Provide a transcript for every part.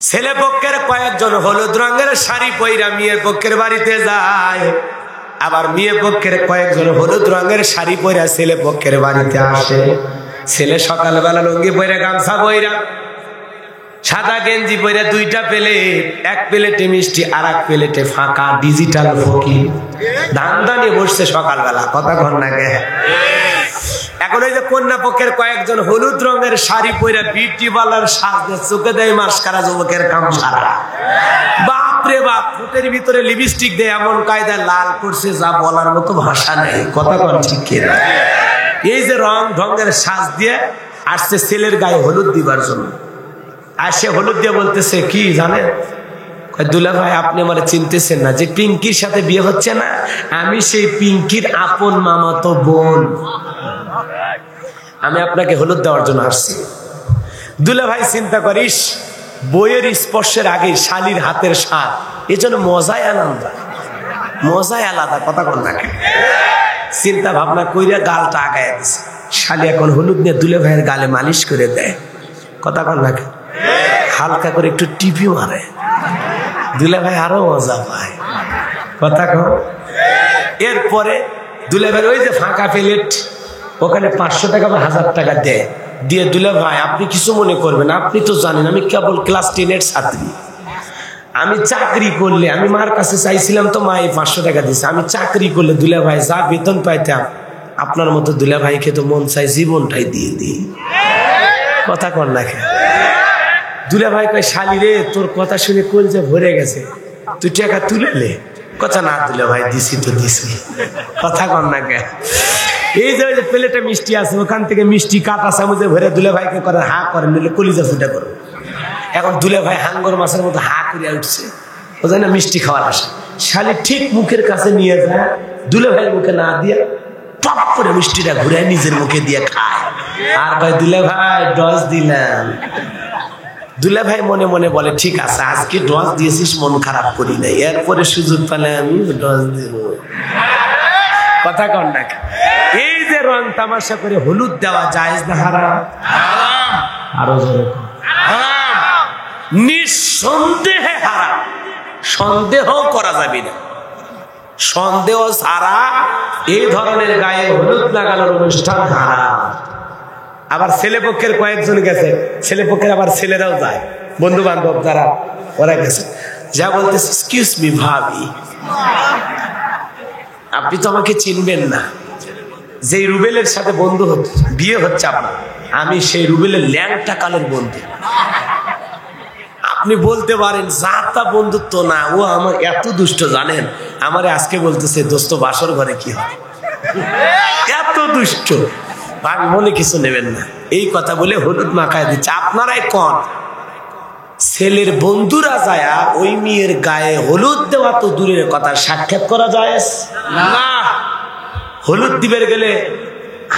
ছেলে পক্ষের কয়েকজন হলুদ রঙের শাড়ি পইরা মেয়ে পক্ষের বাড়িতে যায়, আবার মেয়ে পক্ষের কয়েকজন হলুদ রঙের শাড়ি পইরা ছেলে পক্ষের বাড়িতে আসে। ছেলে সকালবেলা লুঙ্গি পইরা গামছা পইরা সাদা গেঞ্জি পইরা দুইটা প্লেট, এক প্লেটে মিষ্টি আর এক প্লেটে ফাঁকা ডিজিটাল ফকির ধান্দা নিয়ে বসছে সকালবেলা। কথা কন না গে? এখন ওই যে কন্যা পক্ষের কয়েকজন হলুদ রঙের শাড়ি পরে বিউটি পার্লার সাজতে চোখে দেয় মাস্কারা, যুবকের কাম সারা। বাপরে বাপ, ঠোঁটের ভিতরে লিপস্টিক দেয় এমন কায়দায় লাল করছে যা বলার মতো ভাষা নেই। কথা কন ঠিক কিনা? এই যে রং ঢঙ্গের সাজ দিয়ে আসছে ছেলের গায়ে হলুদ দিবার জন্য। আর সে হলুদ দিয়ে বলতেছে কি জানেন, দুলা ভাই আপনি আমার চিনতেছেন না, যে পিঙ্কির সাথে বিয়ে হচ্ছে না, আমি সেই পিঙ্কির আপন মামাতো বোন, আমি আপনাকে হলুদ দেওয়ার জন্য আসছি। দুলা ভাই চিন্তা করিস, বইয়ের স্পর্শের আগে শালির হাতের স্বাদ, এই জন্য মজাই আলাদা, মজাই আলাদা। কথা কন না? চিন্তা ভাবনা কইরা গালটা আগায় দিছে। শালি এখন হলুদ নিয়ে দুলা ভাইয়ের গালে মালিশ করে দেয়। কথা কন না? হালকা করে একটু টিপি মারে, দুলা ভাই আরো মজা পায়। কথা কন? এরপরে দুলা ভাই ওই যে ফাঁকা প্লেট, ওখানে 500 টাকা বা 1000 টাকা দেয়, দিয়ে দুলা ভাই আপনি কিছু মনে করবেন, আপনি তো জানেন আমি কেবল ক্লাস 10-এর ছাত্রী, আমি চাকরি করলে, আমি মার কাছে চাইছিলাম তো মা এই 500 টাকা দিচ্ছে, আমি চাকরি করলে দুলা ভাই যা বেতন পাইতাম আপনার মতো দুলা ভাইকে তো মন চাই জীবনটাই দিয়ে দিই। কথা কর না? দুলা ভাই কয় শালি রে, তোর কথা শুনে কলজা ভরে গেছে, তুই টাকা তুলে লে। কথা না দুলা ভাই দিছি তো দিছি। কথা কর না? এই যে প্লেটে মিষ্টি আছে, ওখান থেকে মিষ্টি কাটা চামচে ভরে দুলা ভাইকে করে হা করে নিলে কলিজা ফুটা করো। এখন দুলা ভাই হাঙ্গর মাছের মতো হা করে উঠছে, ও জানে মিষ্টি খাওয়ার আসে। শালি ঠিক মুখের কাছে নিয়ে যায়, দুলা ভাইয়ের মুখে না দিয়ে টপ করে মিষ্টিটা ঘুরে নিজের মুখে দিয়ে খায়। আর ভাই দুলা ভাই ডস দিলাম। দুলা ভাই মনে মনে বলে ঠিক আছে, আজকে ডস দিয়েছিস, মন খারাপ করি নাই, এরপরে সুযোগ পেলে আমি ডস দিব। কথা কন না? এই যে রং তামাশা করে হলুদ দেওয়া জায়েজ না হারাম? আরো জোরে হারাম, নিঃসন্দেহে হারাম, সন্দেহ করা যাবে না। সন্দেহ ছাড়া এই ধরনের গায়ে হলুদ লাগানোর অনুষ্ঠান হারাম। আবার ছেলে পক্ষের কয়েকজন গেছে, ছেলে পক্ষের আবার ছেলেরাও যায়, বন্ধু বান্ধব যারা, ওরা গেছে, যা বলতেছে এক্সকিউজ মি ভাবি, আপনি তো আমাকে চিনবেন না, যে রুবেলের সাথে বন্ধু হচ্ছে, বিয়ে হচ্ছে আপনার, আমি সেই রুবেলের ল্যাংটা কালের বন্ধু। আপনি বলতে পারেন যাতা বন্ধুত্ব না, ও আমার এত দুষ্ট জানেন, আমারে আজকে বলতেছে দোস্ত বাসর ঘরে কি হয়, এত দুষ্ট। আমি মনে কিছু নেবেন না, এই কথা বলে হলুদ মাখায় দিচ্ছে। আপনারাই কন, ছেলের বন্ধুরা যায় ওই মেয়ের গায়ে হলুদ দেওয়া তো দূরের কথা, সাক্ষাৎ করা যায় না। হলুদ দিবের গেলে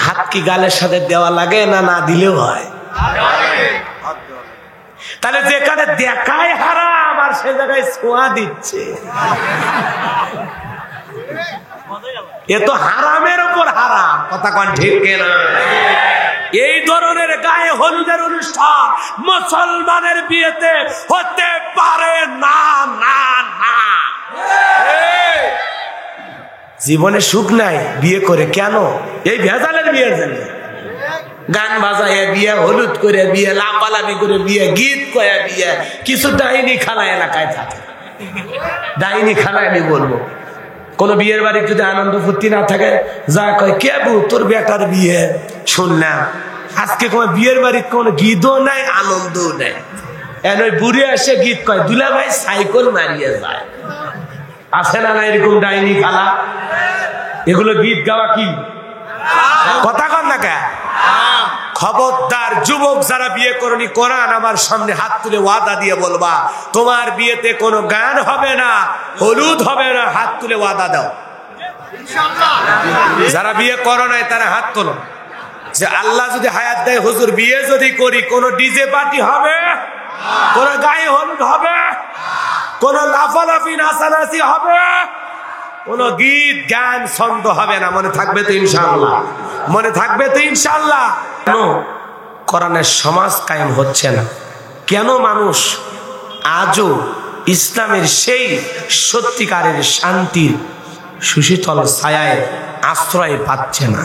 হাত কি গালের সাথে দেওয়া লাগে না, না দিলেও হয়? তাহলে যেখানে দেখায় হারাম আর সে জায়গায় ছোঁয়া দিচ্ছে, এ তো হারামের উপর হারাম। কথা কন ঠিক কিনা? এই ধরনের গায়ে হলুদের অনুষ্ঠান মুসলমানের বিয়েতে হতে পারে না, না, না। জীবনে সুখ নাই বিয়ে করে, কেন? এই ভেজালের বিয়ের জন্য। গান বাজায় বিয়ে, হলুদ করে বিয়ে, লাফালাফি করে বিয়ে, গীত কয়ে বিয়ে। কিছু ডাইনি খানা এলাকায় থাকে, ডাইনি খানা আমি বলবো, কোন বিয়ের বাড়ি যদি আনন্দ ফুর্তি না থাকে, যা কয় কে বউ তোর বেটার বিয়ে শুনলাম, আজকে কোন বিয়ের বাড়ির কোন গীতও নাই, আনন্দও নাই, ওই বুড়ে এসে গীত কয়, দুলা ভাই সাইকেল মারিয়ে যায়। আছে না না এরকম ডাইনি খালা? এগুলো গীত গাওয়া কি? কথা কন না কে? খবরদার যুবক যারা বিয়ে করনি, কোরআন আমার সামনে হাত তুলে ওয়াদা দিয়ে বলবা, তোমার বিয়েতে কোনো গান হবে না, হলুদ হবে না, হাত তুলে ওয়াদা দাও। যারা বিয়ে করো নাই তারা হাত তোলো, যে আল্লাহ যদি হায়াত দেয় হুজুর বিয়ে যদি করি, কোন ডিজে পার্টি হবে, কোন গায়ে হলুদ হবে, কোন লাফালাফি নাচানাচি হবে, কোন গীত গান ছন্দ হবে না। মনে থাকবে তো ইনশাআল্লাহ? মনে থাকবে তো ইনশাআল্লাহ? কেন কোরআনের সমাজ কায়েম হচ্ছে না? কেন মানুষ আজও ইসলামের সেই সত্যিকারের শান্তির সুশীতল ছায়ায় আশ্রয় পাচ্ছে না।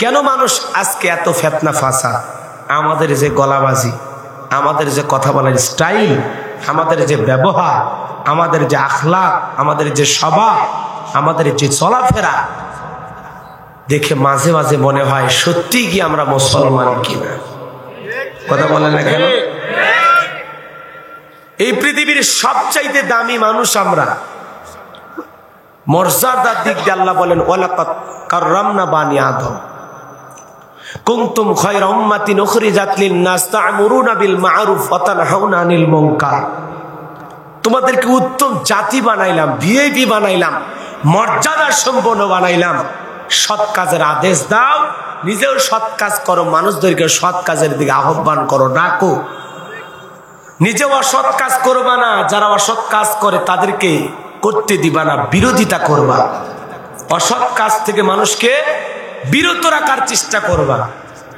কেন মানুষ আজকে এত ফিতনা ফাসাদ? আমাদের যে গলাবাজি, আমাদের যে কথা বলার স্টাইল, আমাদের যে ব্যবহার, আমাদের যে আখলাক, আমাদের যে স্বভাব, আমাদের যে চলাফেরা দেখে মাঝে মাঝে মনে হয় সত্যি কি আমরা মুসলমান কিনা। কথা বলেন না কেন? এই পৃথিবীর সবচাইতে দামি মানুষ আমরা। মর্যাদার দিক দিয়ে আল্লাহ বলেন ওয়ালাকাদ কাররামনা বানি আদম কুনতুম খায়রা উম্মাতিন উখরিজাত লিন-নাস তা'মুরুনা বিল মা'রুফ ওয়া তানহাউনা আনিল মুনকার। তোমাদেরকে উত্তম জাতি বানাইলাম, ভিআইপি বানাইলাম, মর্যাদা সম্পন্ন বানাইলাম। সৎ কাজের আদেশ দাও, নিজেও সৎ কাজ করো, মানুষদেরকে সৎ কাজের দিকে আহ্বান করো, ডাকো। নিজেও অসৎ কাজ করবা না, যারা অসৎ কাজ করে তাদেরকে করতে দিবা না, বিরোধিতা করবা। অসৎ কাজ থেকে মানুষকে বিরত রাখার চেষ্টা করবা।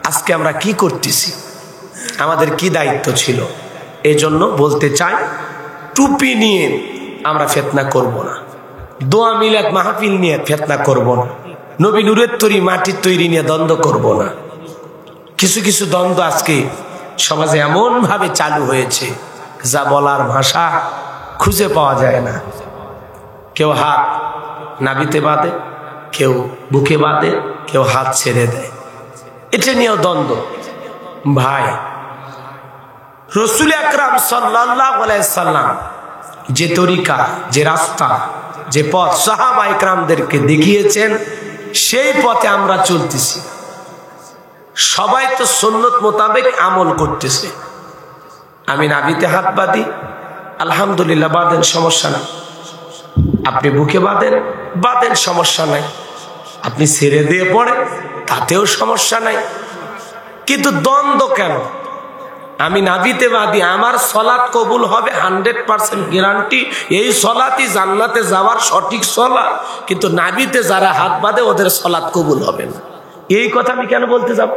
আজকে আমরা কি করতেছি? আমাদের কি দায়িত্ব ছিল? এই জন্য বলতে চাই, টুপি নিয়ে আমরা ফিতনা করব না, দোয়া মিলাদ মাহফিল নিয়ে ফিতনা করব না, নবী নূরের তৈরি মাটির তৈরি নিয়ে দ্বন্দ্ব করব না। কিছু কিছু দ্বন্দ্ব আজকে সমাজে এমন ভাবে চালু হয়েছে যা বলার ভাষা খুঁজে পাওয়া যায় না। কেউ হাত নাভিতে বাঁধে, কেউ বুকে বাঁধে, কেউ হাত ছেড়ে দেয়, এটা নিয়েও দ্বন্দ্ব। ভাই, রাসূল আকরাম সাল্লাল্লাহু আলাইহি সাল্লাম যে তরিকা, যে রাস্তা, যে পথ সাহাবা ইকরামদেরকে দেখিয়েছেন, সেই পথে আমরা চলতেছি। সবাই তো সুন্নত মোতাবেক আমল করতেছে। আমি নাভিতে হাত বাঁধি, আলহামদুলিল্লাহ, বাঁধেন, সমস্যা নাই। আপনি বুকে বাঁধেন, সমস্যা নাই। আপনি ছেড়ে দিয়ে পড়েন, তাতেও সমস্যা নাই। কিন্তু দ্বন্দ্ব কেন? আমি নাভিতে বাঁধি, আমার সলাৎ কবুল হবে 100% গ্যারান্টি, এই সলাতই জান্নাতে যাওয়ার সঠিক সলাৎ। কিন্তু নাভিতে যারা হাত বাঁধে ওদের সলাৎ কবুল হবে না। এই কথা আমি কেন বলতে যাব?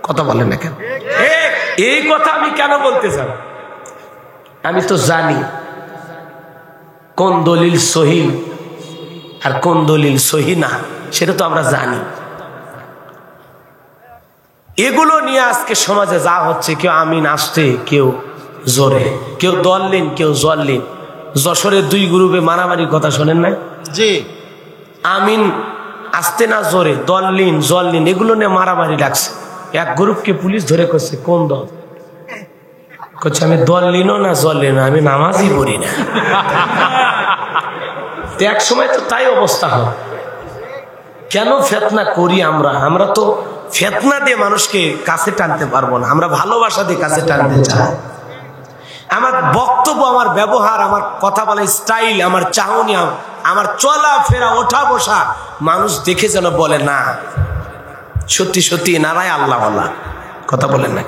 কথা বলেন না কেন? এই কথা আমি কেন বলতে যাব? আমি তো জানি কোন দলিল সহি আর কোন দলিল সহি না, সেটা তো আমরা জানি। এগুলো নিয়ে আজকে সমাজে যা হচ্ছে, কেউ আমিন আসতে, কেউ জোরে, কেউ দললিন, কেউ জললিন। যশোরের 2 গ্রুপে মারামারির কথা শোনেন না? জি। আমিন আসতে না জোরে, দললিন জললিন, এগুলো নিয়ে মারামারি লাগছে। এক গ্রুপকে পুলিশ ধরে করছে, কোন দল? করছে আমি দললিনও না জললিনও, আমি নামাজই পড়ি না। এক সময় তো তাই অবস্থা হয়। কেন ফিতনা করি আমরা? আমরা তো ফিতনা দিয়ে মানুষকে কাছে টানতে পারবো না, আমরা ভালোবাসা দিয়ে কাছে টানতে চাই। আমার বক্তব্য, আমার ব্যবহার, আমার কথা বলার স্টাইল, আমার চাহনি, আমার চলাফেরা, ওঠা বসা মানুষ দেখে যেন বলে না সত্যি সত্যি নারায় আল্লাহওয়ালা। কথা বলেন না?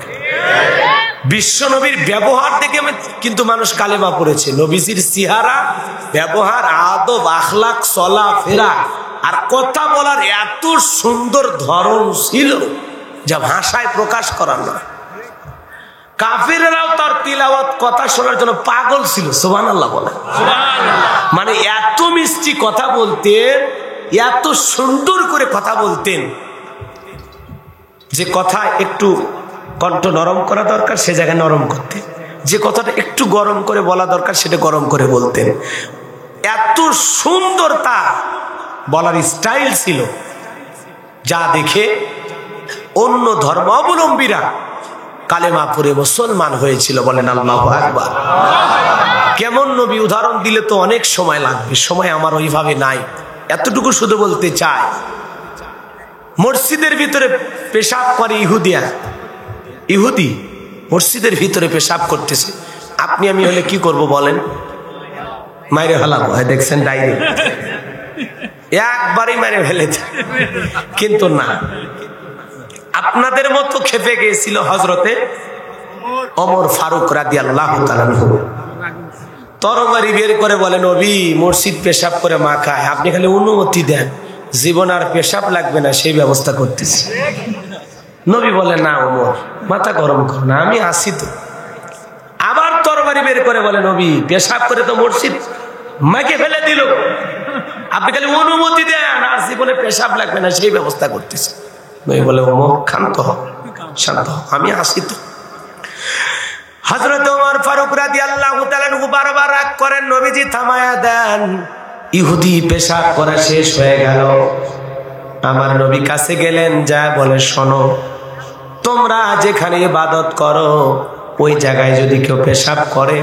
বিশ্ব নবীর ব্যবহার দেখে কিন্তু মানুষ কালেমা পড়েছে। নবীজির চেহারা, ব্যবহার, আদব, আখলাক, চলাফেরা আর কথা বলার এত সুন্দর ধরন ছিল যা ভাষায় প্রকাশ করার না। কাফিররাও তার তিলাওয়াত কথা শোনার জন্য পাগল ছিল। সুবহানাল্লাহ বলে। মানে এত মিষ্টি কথা বলতেন, এত সুন্দর করে কথা বলতেন, যে কথা একটু কণ্ঠ নরম করা দরকার সে জায়গায় নরম করতেন, যে কথাটা একটু গরম করে বলা দরকার সেটা গরম করে বলতেন। এত সুন্দর তা বলার স্টাইল ছিল, যা দেখে অন্য ধর্মাবলম্বীরা কালেমা পড়ে মুসলমান হয়েছিল। বলেন আল্লাহু আকবার। কেমন নবী? উদাহরণ দিলে তো অনেক সময় লাগবে, সময় আমার ওইভাবে নাই। এতটুকু শুধু বলতে চাই, মসজিদের ভিতরে পেশাব করে ইহুদি মসজিদের ভিতরে পেশাব করতেছে। আপনি আমি হলে কি করব বলেন? মাইরে ফেলাবো। দেখছেন ডাইরি, একবারই মেরে ফেলেছে। কিন্তু না, আপনাদের মতো খেপে গিয়েছিল হযরতে ওমর ফারুক রাদিয়াল্লাহু তাআলা। তরবারি বের করে বলেন, নবী মসজিদ পেশাব করে মাখায়, আপনি খালি অনুমতি দেন, জীবন আর পেশাব লাগবে না সেই ব্যবস্থা করতেছি। নবী বলে, না ওমর, মাথা গরম করো না, আমি আসি তো। আবার তরবারি তরবারি বের করে বলে, নবী পেশাব করে তো মসজিদ মাকে ফেলে দিল, আপনি খালি অনুমতি দেন, আর জীবনে পেশাব লাগবে না সেই ব্যবস্থা করতেছে। নবী বলে, ও ক্ষান্ত হ, শান্ত হ, আমি আসি তো। হযরত ওমর ফারুক রাদিয়াল্লাহু তাআলা আনহু বারবার রাগ করেন, নবীজি থামায়া দেন। ইহুদি পেশাব করা শেষ হয়ে গেল, আমার নবী কাছে গেলেন, যা বলে, শোনো, তোমরা যেখানে ইবাদত করো ওই জায়গায় যদি কেউ পেশাব করে,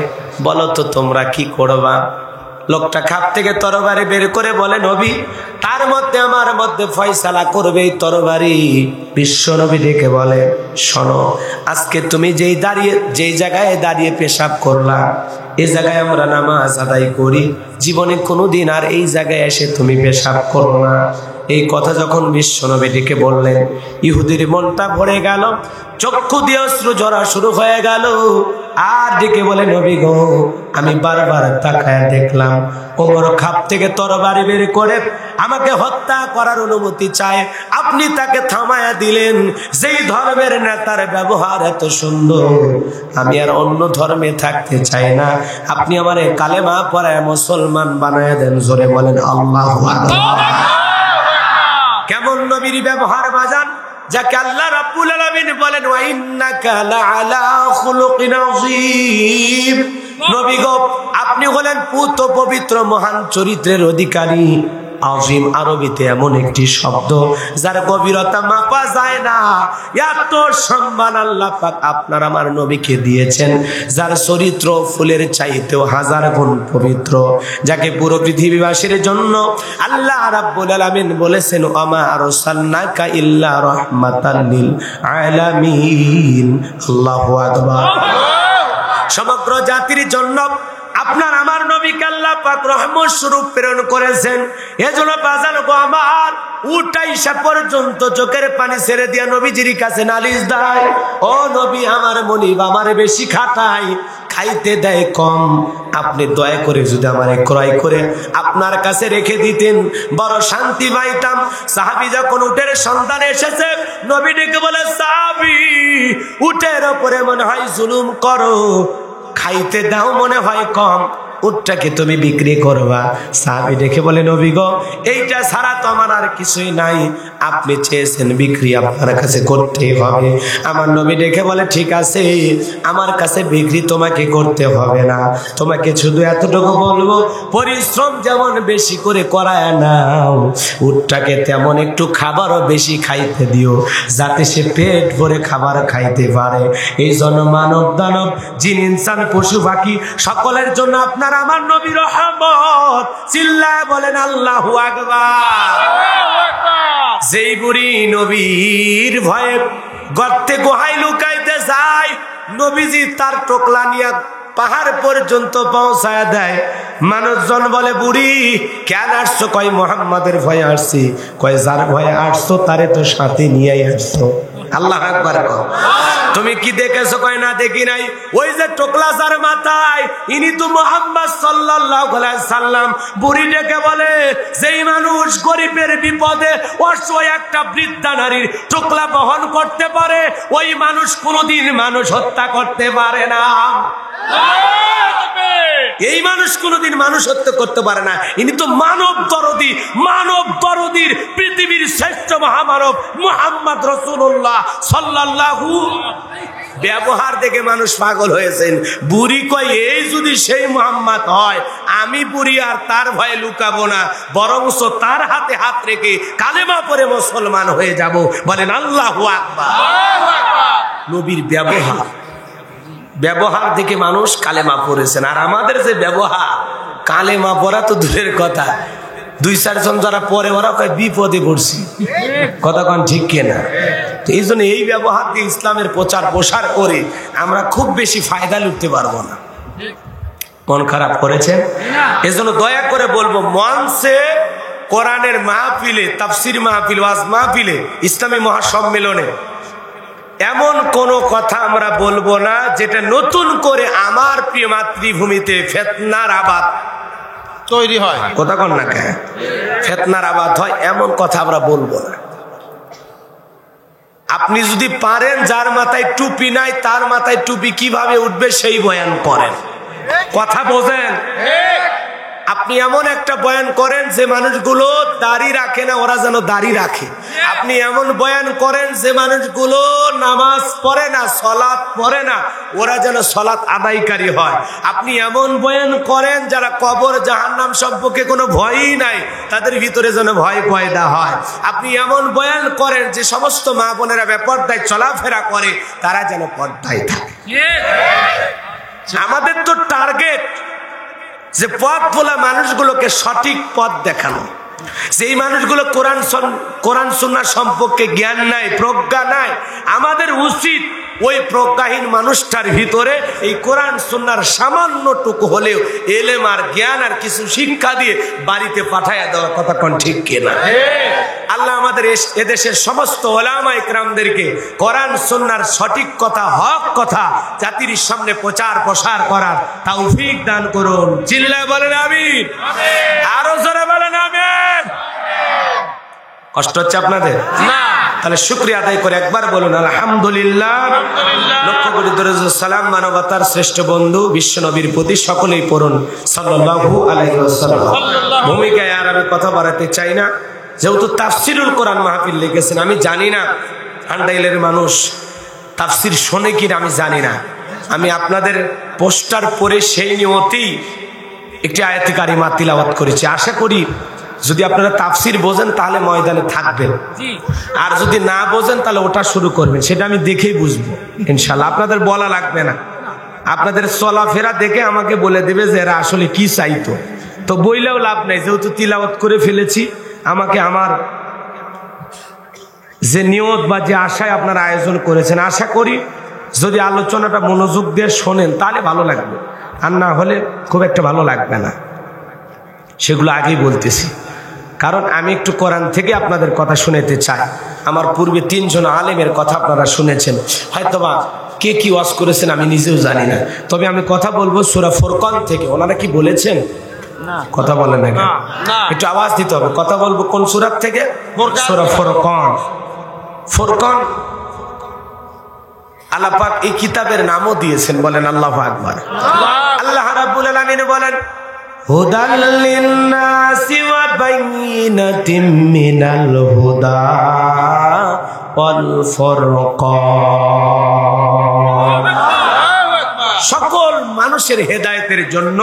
বলো তো তোমরা কি করবা? লোকটা খাপ থেকে তরবারি বের করে বলে, নবী, তার মধ্যে আমার মধ্যে ফয়সালা করবে এই তরবারি। বিশ্ব নবী ডেকে বলে, শোনো, আজকে তুমি যেই জায়গায় দাঁড়িয়ে পেশাব করলা, এই জায়গায় আমরা নামাজ আদায় করি, জীবনে কোনোদিন আর এই জায়গায় এসে তুমি পেশাব করো না। এই কথা যখন বিশ্ব নবী ডেকে বললেন, ইহুদির মনটা ভরে গেল, চক্ষু দিয়ে অশ্রু ঝরা শুরু হয়ে গেল। আর ডেকে বলে, নবী গো, আমি বারবার তাকায় দেখলাম ওমর খাপ থেকে তরবারি বের করে আমাকে হত্যা করার অনুমতি চায়, আপনি তাকে থামায়া দিলেন। যেই ধর্মের নেতার ব্যবহার এত সুন্দর, আমি আর অন্য ধর্মে থাকতে চাই না, আপনি আমারে কালেমা পড়ায় মুসলমান বানায় দেন। জোরে বলেন আল্লাহু আকবার। কেমন নবীর ব্যবহার বাজান, যাকে আল্লাহ রাব্বুল আলামিন বলেন, ওয়া ইন্নাকা লাআলা খুলুকিন আযীম। নবী গো, আপনি হলেন পুত পবিত্র মহান চরিত্রের অধিকারী। আজিম আরবিতে এমন একটি শব্দ যার গভীরতা মাপা যায় না। এত সম্মান আল্লাহ পাক আপনার আমার নবীকে দিয়েছেন, যার চরিত্র ফুলের চাইতেও হাজার গুণ পবিত্র, যাকে পুরো পৃথিবীবাসীর জন্য আল্লাহ রাব্বুল আলামিন বলেছেন, ওমা আরসালনাকা ইল্লা রাহমাতাল লিল আলামিন। আল্লাহু আকবার। সমগ্র জাতির জন্য আপনার আমার নবীকে আল্লাহ পাক রহমত স্বরূপ প্রেরণ করেছেন। এজন্য বাজার গো আমার উঠাইসা পর্যন্ত চোখের পানি ছেড়ে দিয়া নবীজির কাছে নালিশ দেয়, ও নবী, আমার মনিব আমারে বেশি খাটায়, খাইতে দেয় কম, আপনি দয়া করে যদি আমারে ক্রয় করে আপনার কাছে রেখে দিতেন বড় শান্তি পাইতাম। সাহাবী যখন উটের সন্ধান এসেছে, নবী ডেকে বলে, সাহাবী, উটের উপরে মনে হয় জুলুম করো, খাইতে দাও মনে হয় কম, উটটাকে তুমি বিক্রি করবা। সাহাবী দেখে বলে, নবী গো, এইটা ছাড়া তো আমার আর কিছুই নাই, আপনি চেয়েছেন বিক্রি আপনার কাছে করতেই হবে। আমার নবী দেখে বলে, ঠিক আছে, আমার কাছে বিক্রি তোমাকে করতে হবে না, তোমাকে শুধু এতটুকু বলবো, পরিশ্রম যেমন বেশি করে করায় নাও, উটটাকে তেমন একটু খাবারও বেশি খাইতে দিও, যাতে সে পেট ভরে খাবার খাইতে পারে। এই জন্য মানব দানব জিন ইনসান পশু পাখি সকলের জন্য আপনার আমার নবী রহমত। চিল্লায় বলেন আল্লাহু আকবার। যেই বুড়ি নবীর ভয়ে গর্তে গুহায় লুকাইতে যায়, নবীজি তার টোকলা নিয়ে পাহাড় পর্যন্ত পৌঁছায় দেয়। মানুষজন বলে, বুড়ি কেন আসছো? কয়, মুহাম্মাদের ভয়ে আসছি। কয়, যার ভয়ে আসছো তারে তো সাথে নিয়ে আসছো। আল্লাহু আকবার। তুমি কি দেখেছো? কয়, না দেখি নাই। ওই যে টোকলা যার মাথায়, ইনি তো মুহাম্মদ সাল্লাল্লাহু আলাইহি সাল্লাম। বুড়ি ডেকে বলে, যেই মানুষ গরিবের বিপদে অসহায় একটা বৃদ্ধা নারীর টোকলা বহন করতে পারে, ওই মানুষ কোনোদিন মানুষ হত্যা করতে পারে না। এই মানুষ কোনোদিন মানুষ হত্যা করতে পারে না। ইনি তো মানব দরদি, মানব দরদির পৃথিবীর শ্রেষ্ঠ মহামানব মুহাম্মদ রাসূলুল্লাহ সাল্লাল্লাহু। ব্যবহার দেখে মানুষ পাগল হয়েছেন। বুড়ি কয়, এই যদি সেই মুহাম্মদ হয়, আমি বুড়ি আর তার ভয়ে লুকাবো না, বরংস তার হাতে হাত রেখে কালেমা পড়ে মুসলমান হয়ে যাব। বলেন আল্লাহু আকবার। নবীর ব্যবহার দেখে মানুষ কালেমা পড়েছেন। আর আমাদের যে ব্যবহার, কালেমা পড়া তো দূরের কথা, দুই চারজন যারা পরে ওরা কয় বিপদে পড়ছি। কথা কন ঠিক কিনা? তো এই জন্য এই ব্যবহার দিয়ে ইসলামের প্রচার প্রসার করে আমরা খুব বেশি ফায়দা লুটতে পারবো না। মন খারাপ করেছেন? এজন্য দয়া করে বলবো, মঞ্চে কোরআনের মাহফিলে, তাফসির মাহফিল, ওয়াজ মাহফিলে, ইসলামী মহাসম্মেলনে এমন কোন কথা আমরা বলবো না যেটা নতুন করে আমার প্রিয় মাতৃভূমিতে ফিতনার আবাদ তৈরি হয়। কথা কন না কেন? ফিতনার আবাদ হয়, এমন কথা আমরা বলবো না। আপনি যদি পারেন, যার মাথায় টুপি নাই তার মাথায় টুপি কিভাবে উঠবে সেই বয়ান করেন। কথা বোঝেন? আপনি এমন একটা বয়ান করেন যে মানুষগুলো দাড়ি রাখে না, ওরা যেন দাড়ি রাখে। আপনি এমন বয়ান করেন যে মানুষগুলো নামাজ পড়ে না, সলাৎ পড়ে না, ওরা যেন সলাৎ আদায়কারী হয়। আপনি এমন বয়ান করেন যারা কবর জাহান্নাম সম্পর্কে কোনো ভয়ই নাই, তাদের ভিতরে যেন ভয় পয়দা হয়। আপনি এমন বয়ান করেন যে সমস্ত মা বোনেরা বেপরদায় চলাফেরা করে, তারা যেন পর্দায় থাকে। আমাদের তো টার্গেট যে পথ ভোলা মানুষগুলোকে সঠিক পথ দেখানো। যেই মানুষগুলো কোরআন সুন্নাহ সম্পর্কে জ্ঞান নাই, প্রজ্ঞা নাই, আমাদের উচিত ওই প্রজ্ঞাহীন মানুষটার ভিতরে এই কোরআন সুন্নাহর সামান্যটুকু হলেও এলেম আর জ্ঞান আর কিছু শিক্ষা দিয়ে বাড়িতে পাঠায়া দেওয়ার কথা কোন ঠিক কিনা? আল্লাহ আমাদের এদেশের সমস্ত ওলামা ইকরামদেরকে কোরআন সুন্নাহর সঠিক কথা, হক কথা জাতির সামনে প্রচার প্রসার করার তৌফিক দান করুন। চিল্লায় বলেন আমিন। আরো জোরে বলেন আমিন। কষ্ট হচ্ছে আপনাদের? না। তাহলে শুকরিয়া আদায় করে একবার বলুন আলহামদুলিল্লাহ। লক্ষ কোটি দরুদ সালাম মানবতার শ্রেষ্ঠ বন্ধু বিশ্ব নবীর প্রতি সকলেই পড়ুন সাল্লাল্লাহু আলাইহি ওয়াসাল্লাম। ভূমিকায় আর আমি কথা বাড়াতে চাই না, যেহেতু তাফসিরুল কোরআন মাহফিল লিখেছেন। আমি জানি না টাঙ্গাইলের মানুষ তাফসির শোনে কিনা, আমি জানি না। আমি আপনাদের পোস্টার পরে সেই নিয়তেই একটি আয়াতে কারিমা তিলাওয়াত করেছি। আশা করি যদি আপনারা তাফসির বোঝেন তাহলে ময়দানে থাকবেন, আর যদি না বোঝেন তাহলে ওটা শুরু করবেন। সেটা আমি দেখেই বুঝবো ইনশাল্লাহ। আপনাদের বলা লাগবে না, আপনাদের চলাফেরা দেখে আমাকে বলে দেবে যে এরা আসলে কি চাইতো। তো বইলেও লাভ নাই, যেহেতু তিলাওয়াত করে ফেলেছি। আমাকে আমার যে নিয়ত বা যে আশায় আপনারা আয়োজন করেছেন, আশা করি যদি আলোচনাটা মনোযোগ দিয়ে শোনেন তাহলে ভালো লাগবে, আর না হলে খুব একটা ভালো লাগবে না। সেগুলো আগেই বলতেছি, কারণ আমি একটু কোরআন থেকে আপনাদের কথা শুনাতে চাই। আমার পূর্বে 3 জন আলেমের কথা আপনারা শুনেছেন, হয়তোবা কে কি ওয়াজ করেছেন আমি নিজেও জানি না। তবে আমি কথা বলবো সূরা ফুরকান থেকে। ওনারা কি বলেছেন? কথা বলেন না, একটু আওয়াজ দিতে হবে। কথা বলবো কোন সূরা থেকে? সূরা ফুরকান। ফুরকান আল্লাহ পাক এই কিতাবের নামও দিয়েছেন, বলেন আল্লাহু আকবার। আল্লাহ রাব্বুল আলামিন বলেন হুদাল লিন্নাসি ওয়া বাইয়িনাতিম মিনাল হুদা ওয়াল ফুরকান। সকল মানুষের হেদায়েতের জন্য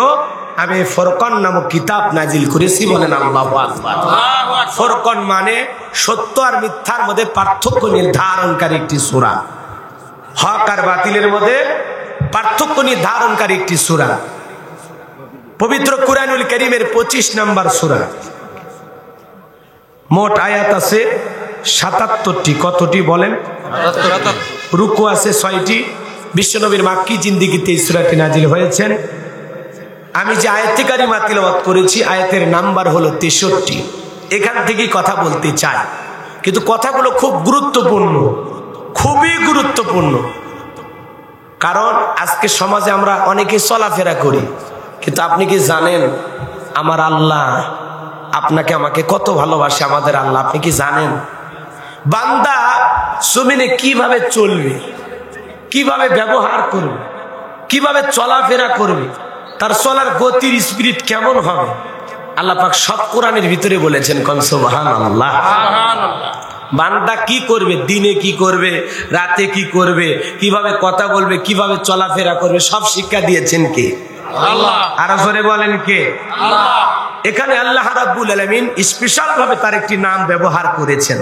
আমি ফুরকান নামক কিতাব নাজিল করেছি, বলেন আল্লাহু আকবার। ফুরকান মানে সত্য আর মিথ্যার মধ্যে পার্থক্য নির্ধারণকারী একটি সূরা, হক আর বাতিলের মধ্যে পার্থক্য নির্ধারণকারী একটি সূরা। পবিত্র কুরআনুল কারীমের 25 নম্বর সূরা। মোট আয়াত আছে 77টি। কতটি বলেন? 77। রুকু আছে 6টি। বিশ্বনবীর মাক্কি জিন্দেগিতে এই সূরাটি নাজিল হয়েছেন। আমি যে আয়াতে কারিমা তিলাওয়াত করেছি আয়াতের নাম্বার হলো 63। এখান থেকেই কথা বলতে চাই, কিন্তু কথাগুলো খুব গুরুত্বপূর্ণ, খুবই গুরুত্বপূর্ণ। কারণ আজকে সমাজে আমরা অনেকে চলাফেরা করি, কিন্তু আপনি কি জানেন আমার আল্লাহ আপনাকে আমাকে কত ভালোবাসে? আমাদের আল্লাহ আপনি কি জানেন? বান্দা জমিনে কিভাবে চলবে, কিভাবে ব্যবহার করবে, কিভাবে চলাফেরা করবে, তার চলার গতির স্পিরিট কেমন হবে, আল্লাহ পাক সব কোরআনের ভিতরে বলেছেন। কোন সুবহানাল্লাহ। বান্দা কি করবে, দিনে কি করবে, রাতে কি করবে, কিভাবে কথা বলবে, কিভাবে চলাফেরা করবে, সব শিক্ষা দিয়েছেন কে? আল্লাহ। আরো জোরে বলেন কে? আল্লাহ। এখানে আল্লাহ রাব্বুল আলামিন স্পেশাল ভাবে তার একটি নাম ব্যবহার করেছেন।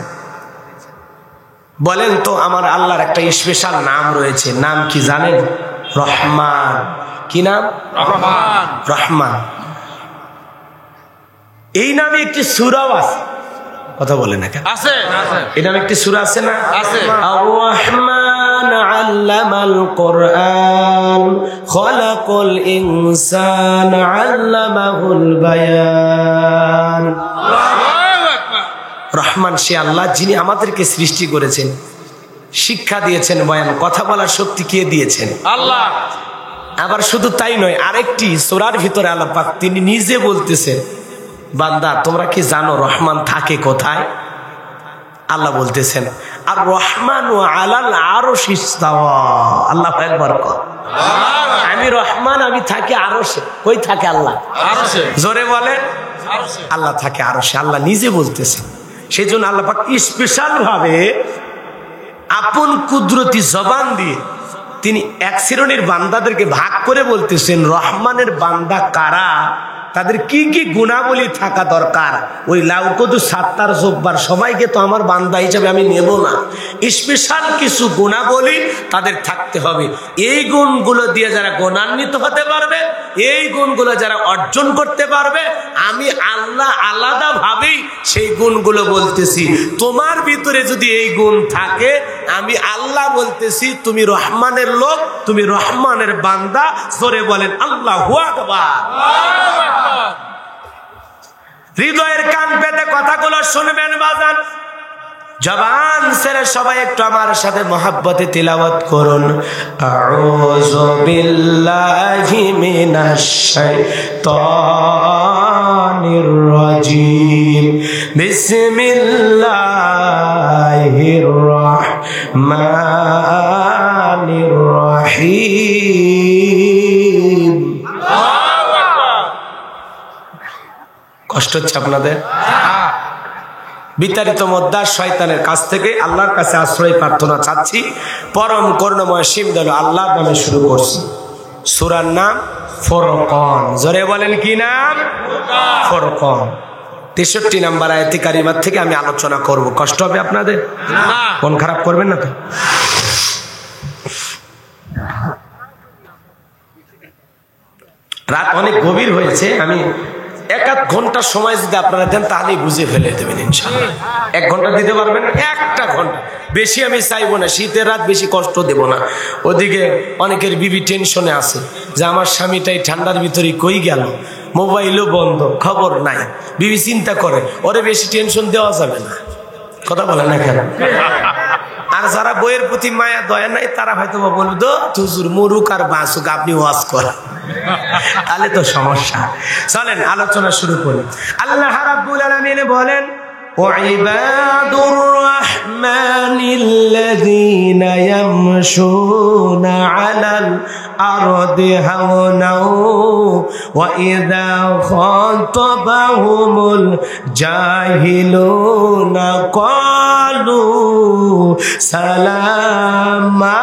বলেন তো আমার আল্লাহর একটা স্পেশাল নাম রয়েছে, নাম কি জানেন? রহমান। কি নাম? রহমান। রহমান। এই নামে একটি সূরাও আছে। কথা বলে না কেন? আছে। এই নামে একটি সূরা আছে না? আছে। আর-রহমান আল্লামাল কোরআন খলাকাল ইনসান আল্লামাহুল বায়ান। রহমান সে আল্লাহ যিনি আমাদেরকে সৃষ্টি করেছেন, শিক্ষা দিয়েছেন, বয়ান কথা বলার শক্তি কে দিয়েছেন? আল্লাহ। আবার শুধু তাই নয়, আরেকটি সূরার ভিতরে আল্লাহ পাক তিনি নিজে বলতেছেন, বান্দা তোমরা কি জানো রহমান থাকে কোথায়? আল্লাহ বলতেছেন আর রহমান ও আলাল আরশি ইস্তাওয়া। আল্লাহ একবার কর, আমি রহমান, আমি থাকি আরশে। কই থাকে আল্লাহ? আরশে। জোরে বলেন, আল্লাহ থাকে আরশে। আল্লাহ নিজে বলতেছেন। সেই জন্য আল্লাহ পাক স্পেশাল ভাবে আপন কুদরতি জবান দিয়ে তিনি এক শ্রেণীর বান্দাদেরকে ভাগ করে বলতেছেন রহমানের বান্দা কারা, তাদের কি কি গুণাবলী থাকা দরকার। ওই লাউকদু সাত্তার জব্বার সবাইকে তো আমার বান্দা হিসাবে আমি নেব না, স্পেশাল কিছু গুণাবলী তাদের থাকতে হবে। এই গুণগুলো দিয়ে যারা গুণান্বিত হতে পারবে, এই গুণগুলো যারা অর্জন করতে পারবে, আমি আল্লাহ আলাদাভাবেই সেই গুণগুলো বলতেছি। তোমার ভিতরে যদি এই গুণ থাকে, আমি আল্লাহ বলতেছি তুমি রহমানের লোক, তুমি রহমানের বান্দা। জোরে বলেন আল্লাহু আকবার। হৃদয়ের কান পেতে কথাগুলো শুনবেন বাজান, জবান ছেড়ে সবাই একটু আমার সাথে মহাব্বতে তিলাওয়াত করুন। আউযু বিল্লাহি মিনাশ শাইতানির রাজিম, বিসমিল্লাহির রাহমানির রহিম। কষ্ট হচ্ছে আপনাদের? বিতাড়িত মদ্দার শয়তানের কাছ থেকে আল্লাহর কাছে আশ্রয় প্রার্থনা চাচ্ছি। পরম করুণাময় সীম দয়ালু আল্লাহর নামে শুরু করছি। সূরার নাম ফুরকান। জোরে বলেন কি নাম? ফুরকান। 63 নম্বর আয়াতে কারিমা থেকে আমি আলোচনা করব। কষ্ট হবে আপনাদের? মন খারাপ করবেন না তো? রাত অনেক গভীর হয়েছে, আমি 1-1 ঘন্টা সময় যদি আপনারা দেন তাহলেই বুঝে ফেলে দেবেন ইনশাআল্লাহ। 1 ঘন্টা দিতে পারবেন? 1টা ঘন্টা, বেশি আমি চাইবো না। শীতের রাত বেশি কষ্ট দেব না। ওদিকে অনেকের বিবি টেনশনে আছে যে আমার স্বামীটাই ঠান্ডার ভিতরে কই গেল, মোবাইলও বন্ধ, খবর নাই। বিবি চিন্তা করে ওরে বেশি টেনশন দেওয়া যাবে না। কথা বলে না কেন? আর যারা বইয়ের প্রতি মায়া দয়া নাই তারা হয়তো বলবে তো হুজুর মরুক আর বাঁচুক, আপনি ওয়াজ করেন, তাহলে তো সমস্যা। চলেন আলোচনা শুরু করি। আল্লাহ রাব্বুল আলামিন বলেন وعباد الرحمن الذين يمشون على الأرض هونا وإذا خاطبهم الجاهلون قالوا سلاما।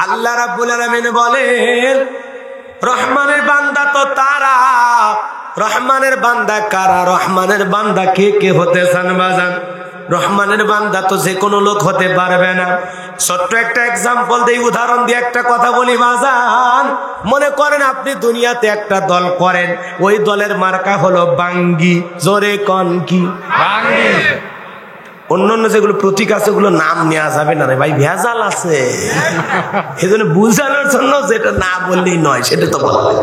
আল্লাহ রাব্বুল আলামিন বলেন রহমানের বান্দা তো তারা। রহমানের বান্দা কারা? রহমানের বান্দা কে কে হতে চান বাজান? রহমানের বান্দা তো যে কোনো লোক হতে পারবে না। ছোট্ট একটা এক্সাম্পল দেই, উদাহরণ দিয়ে একটা কথা বলি বাজান। মনে করেন আপনি দুনিয়াতে একটা দল করেন, ওই দলের মার্কা হলো বাঙ্গি। জোরে কন কি? বাঙ্গি। অন্যান্য যেগুলো প্রতীক আছে ওগুলো নাম নেওয়া যাবে না রে ভাই, ভেজাল আছে। এই জন্য বুঝানোর জন্য যেটা না বললেই নয় সেটা তো বলবে।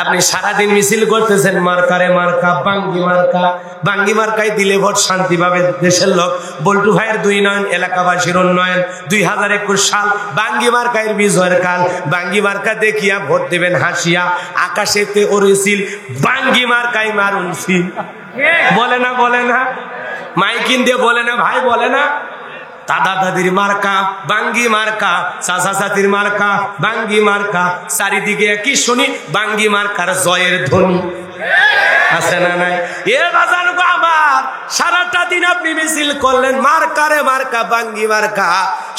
আপনি সারাদিন মিছিল করতেছেন মার্কারে মার্কা, বাঙ্গি মার্কা। বাঙ্গি মার্কায় দিলে ভোট শান্তি পাবে দেশের লোক। বল্টু ভাইয়ের 2 নয়ন, এলাকাবাসীর উন্নয়ন। 2021 সাল বাঙ্গি মার্কায় বিজয়ের কাল। বাঙ্গি মার্কা দেখিয়া ভোট দেবেন হাসিয়া, আকাশেতে ওরেছিল বাঙ্গি মার্কায় মারুন সিল। বলে না? বলে না? মাইকিন দিয়ে বলে না ভাই? বলে না? দাদা দাদির মার্কা বাঙ্গি মার্কা, চাচা চাচির মার্কা বাঙ্গি মার্কা। চারিদিকে একই শুনি বাঙ্গি মার্কার জয়ের ধ্বনি। আছে না নাই? এ বাজান গো আমার, সারাটা দিন আপনি মিছিল করলেন মার্কারে মার্কা, বাঙ্গি মার্কা।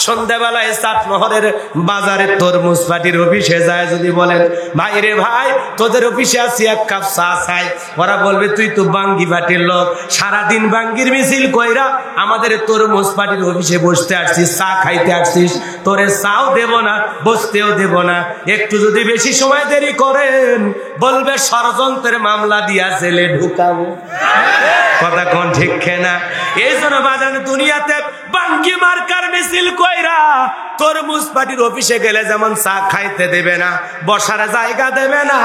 সন্ধ্যাবেলায় চাটমোহরের বাজারে তরমুজ পাটির অফিসে যায় যদি বলেন ভাই রে ভাই তোদের অফিসে আছি, 1 কাপ চা চাই, ওরা বলবে তুই তো বাঙ্গি পাটির লোক, সারাদিন বাঙ্গির মিছিল কইরা আমাদের তরমুজ পাটির অফিসে বসতে আসছিস, চা খাইতে আসছিস, তোরে চাও দেব না, বসতেও দেব না। একটু যদি বেশি সময় দেরি করেন বলবে ষড়যন্ত্রের মামলা দিয়া জেলে ঢুকাবো। কথা কোন ঠিক না? এই জন্য বাজান দুনিয়াতে বাঙ্গি মার্কার মিছিল কইরা তরমুজ পার্টির অফিসে গেলে যেমন চা খাইতে দেবে না, বসার জায়গা দেবে না,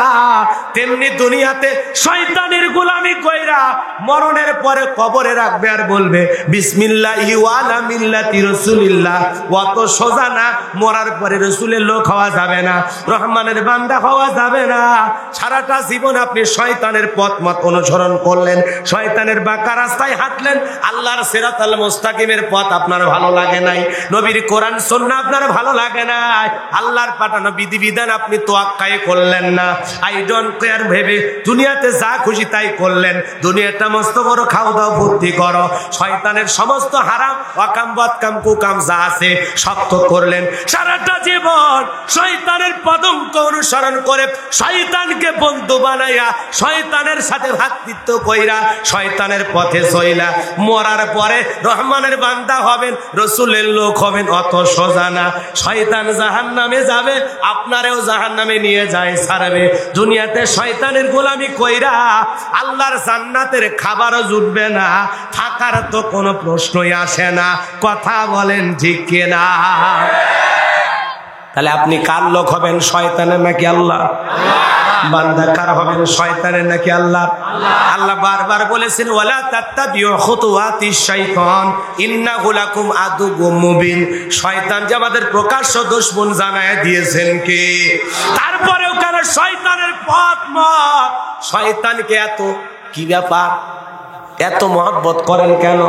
তেমনি দুনিয়াতে শয়তানের গোলামি কইরা মরণের পরে কবরে রাখবে আর বলবে বিসমিল্লাহি ওয়া আলা মিল্লাতি রাসূলিল্লাহ। অত সোজা না, মরার পরে রাসূলের লোক হওয়া যাবে না, রহমানের বান্দা হওয়া যাবে না। সারাটা জীবন আপনি শয়তানের পথ মত অনুসরণ করলেন, শয়তানের বাঁকা রাস্তায় হাঁটলেন, আল্লাহর সিরাতাল মুস্তাকিমের পথ আপনার ভালো লাগে নাই, নবীর কোরআন সুন্নাহ আপনার ভালো লাগে নাই, আল্লাহর পাঠানো বিধিবিধান আপনি তোয়াক্কাই করলেন না, আই ডোন্ট কেয়ার ভেবে দুনিয়াতে যা খুশি তাই করলেন। দুনিয়াটা মস্ত বড়, খাও দাও ফুর্তি করো, শয়তানের সমস্ত হারাম অকাম বদকাম কুকাম যা আছে সব তো করলেন। সারাটা জীবন শয়তানের পদঙ্ক অনুসরণ করে, শয়তানকে বন্ধু বানাইয়া, শয়তানের সাথে ভ্রাতৃত্ব কইরা, শয়তানের পথে চইলা মরার পরে রহমানের বান্দা হবেন, রসুলের লোক হবেন, অত সোজা না। শয়তান জাহান্নামে যাবে, আপনারেও জাহান্নামে নিয়ে যায় ছাড়বে। দুনিয়াতে শয়তানের গোলামি কইরা আল্লাহর জান্নাতের খাবারও জুটবে না, থাকার তো কোনো প্রশ্নই আসে না। কথা বলেন ঠিক কিনা? তাহলে আপনি কার লোক হবেন, শয়তানের নাকি আল্লাহ? বান্দা কার হবেন, শয়তানের নাকি আল্লাহ? আল্লাহ বারবার বলেছেন ওয়ালা তাত্তাবিউ খুতুওয়াতিশ শাইতান ইন্নাহু লাকুম আদুউম মুবিন। শয়তান যে আমাদের প্রকাশ্য দুশমন জানায় দিয়েছেন কে? তারপরেও কেন শয়তানের পথ মত, শয়তানকে এত কি ব্যাপার, এত মহব্বত করেন কেন?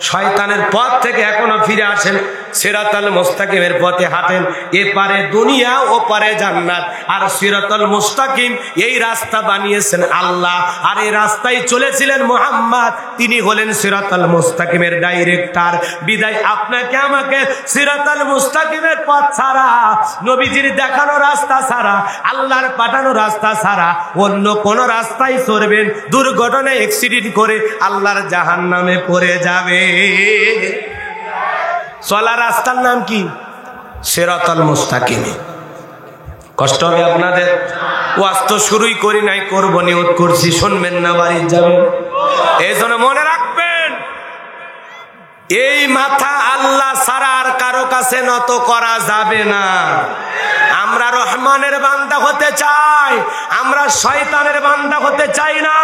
শয়তানের পথ থেকে এখনো ফিরে আসেন, সিরাতাল মুস্তাকিমের পথে হাঁটেন। এপারে দুনিয়া, ওপারে জান্নাত। আর সিরাতাল মুস্তাকিম এই রাস্তা বানিয়েছেন আল্লাহ, আর এই রাস্তায় চলেছিলেন মুহাম্মদ, তিনি হলেন সিরাতাল মুস্তাকিমের ডাইরেক্টর। বিদায় আপনাকে আমাকে সিরাতাল মুস্তাকিমের পথ ছাড়া, নবীজির দেখানো রাস্তা ছাড়া, আল্লাহর পাঠানো রাস্তা ছাড়া অন্য কোন রাস্তায় চলবেন, দুর্ঘটনায় অ্যাক্সিডেন্ট করে আল্লাহর জাহান্নামে পড়ে যাবে। চলা রাস্তার নাম কি? সিরাতাল মুস্তাকিম। কষ্ট হবে আপনাদের? ওয়াজ তো শুরুই করি নাই, করবো নিয়ত করছি, শুনবেন না বাড়ি যাবেন। এই জন্য মনে রাখবেন, এই মাথা আল্লাহ ছাড়া আর কারো কাছে নত করা যাবে না। আমরা রহমানের বান্দা হতে চাই, আমরা শয়তানের বান্দা হতে চাই না।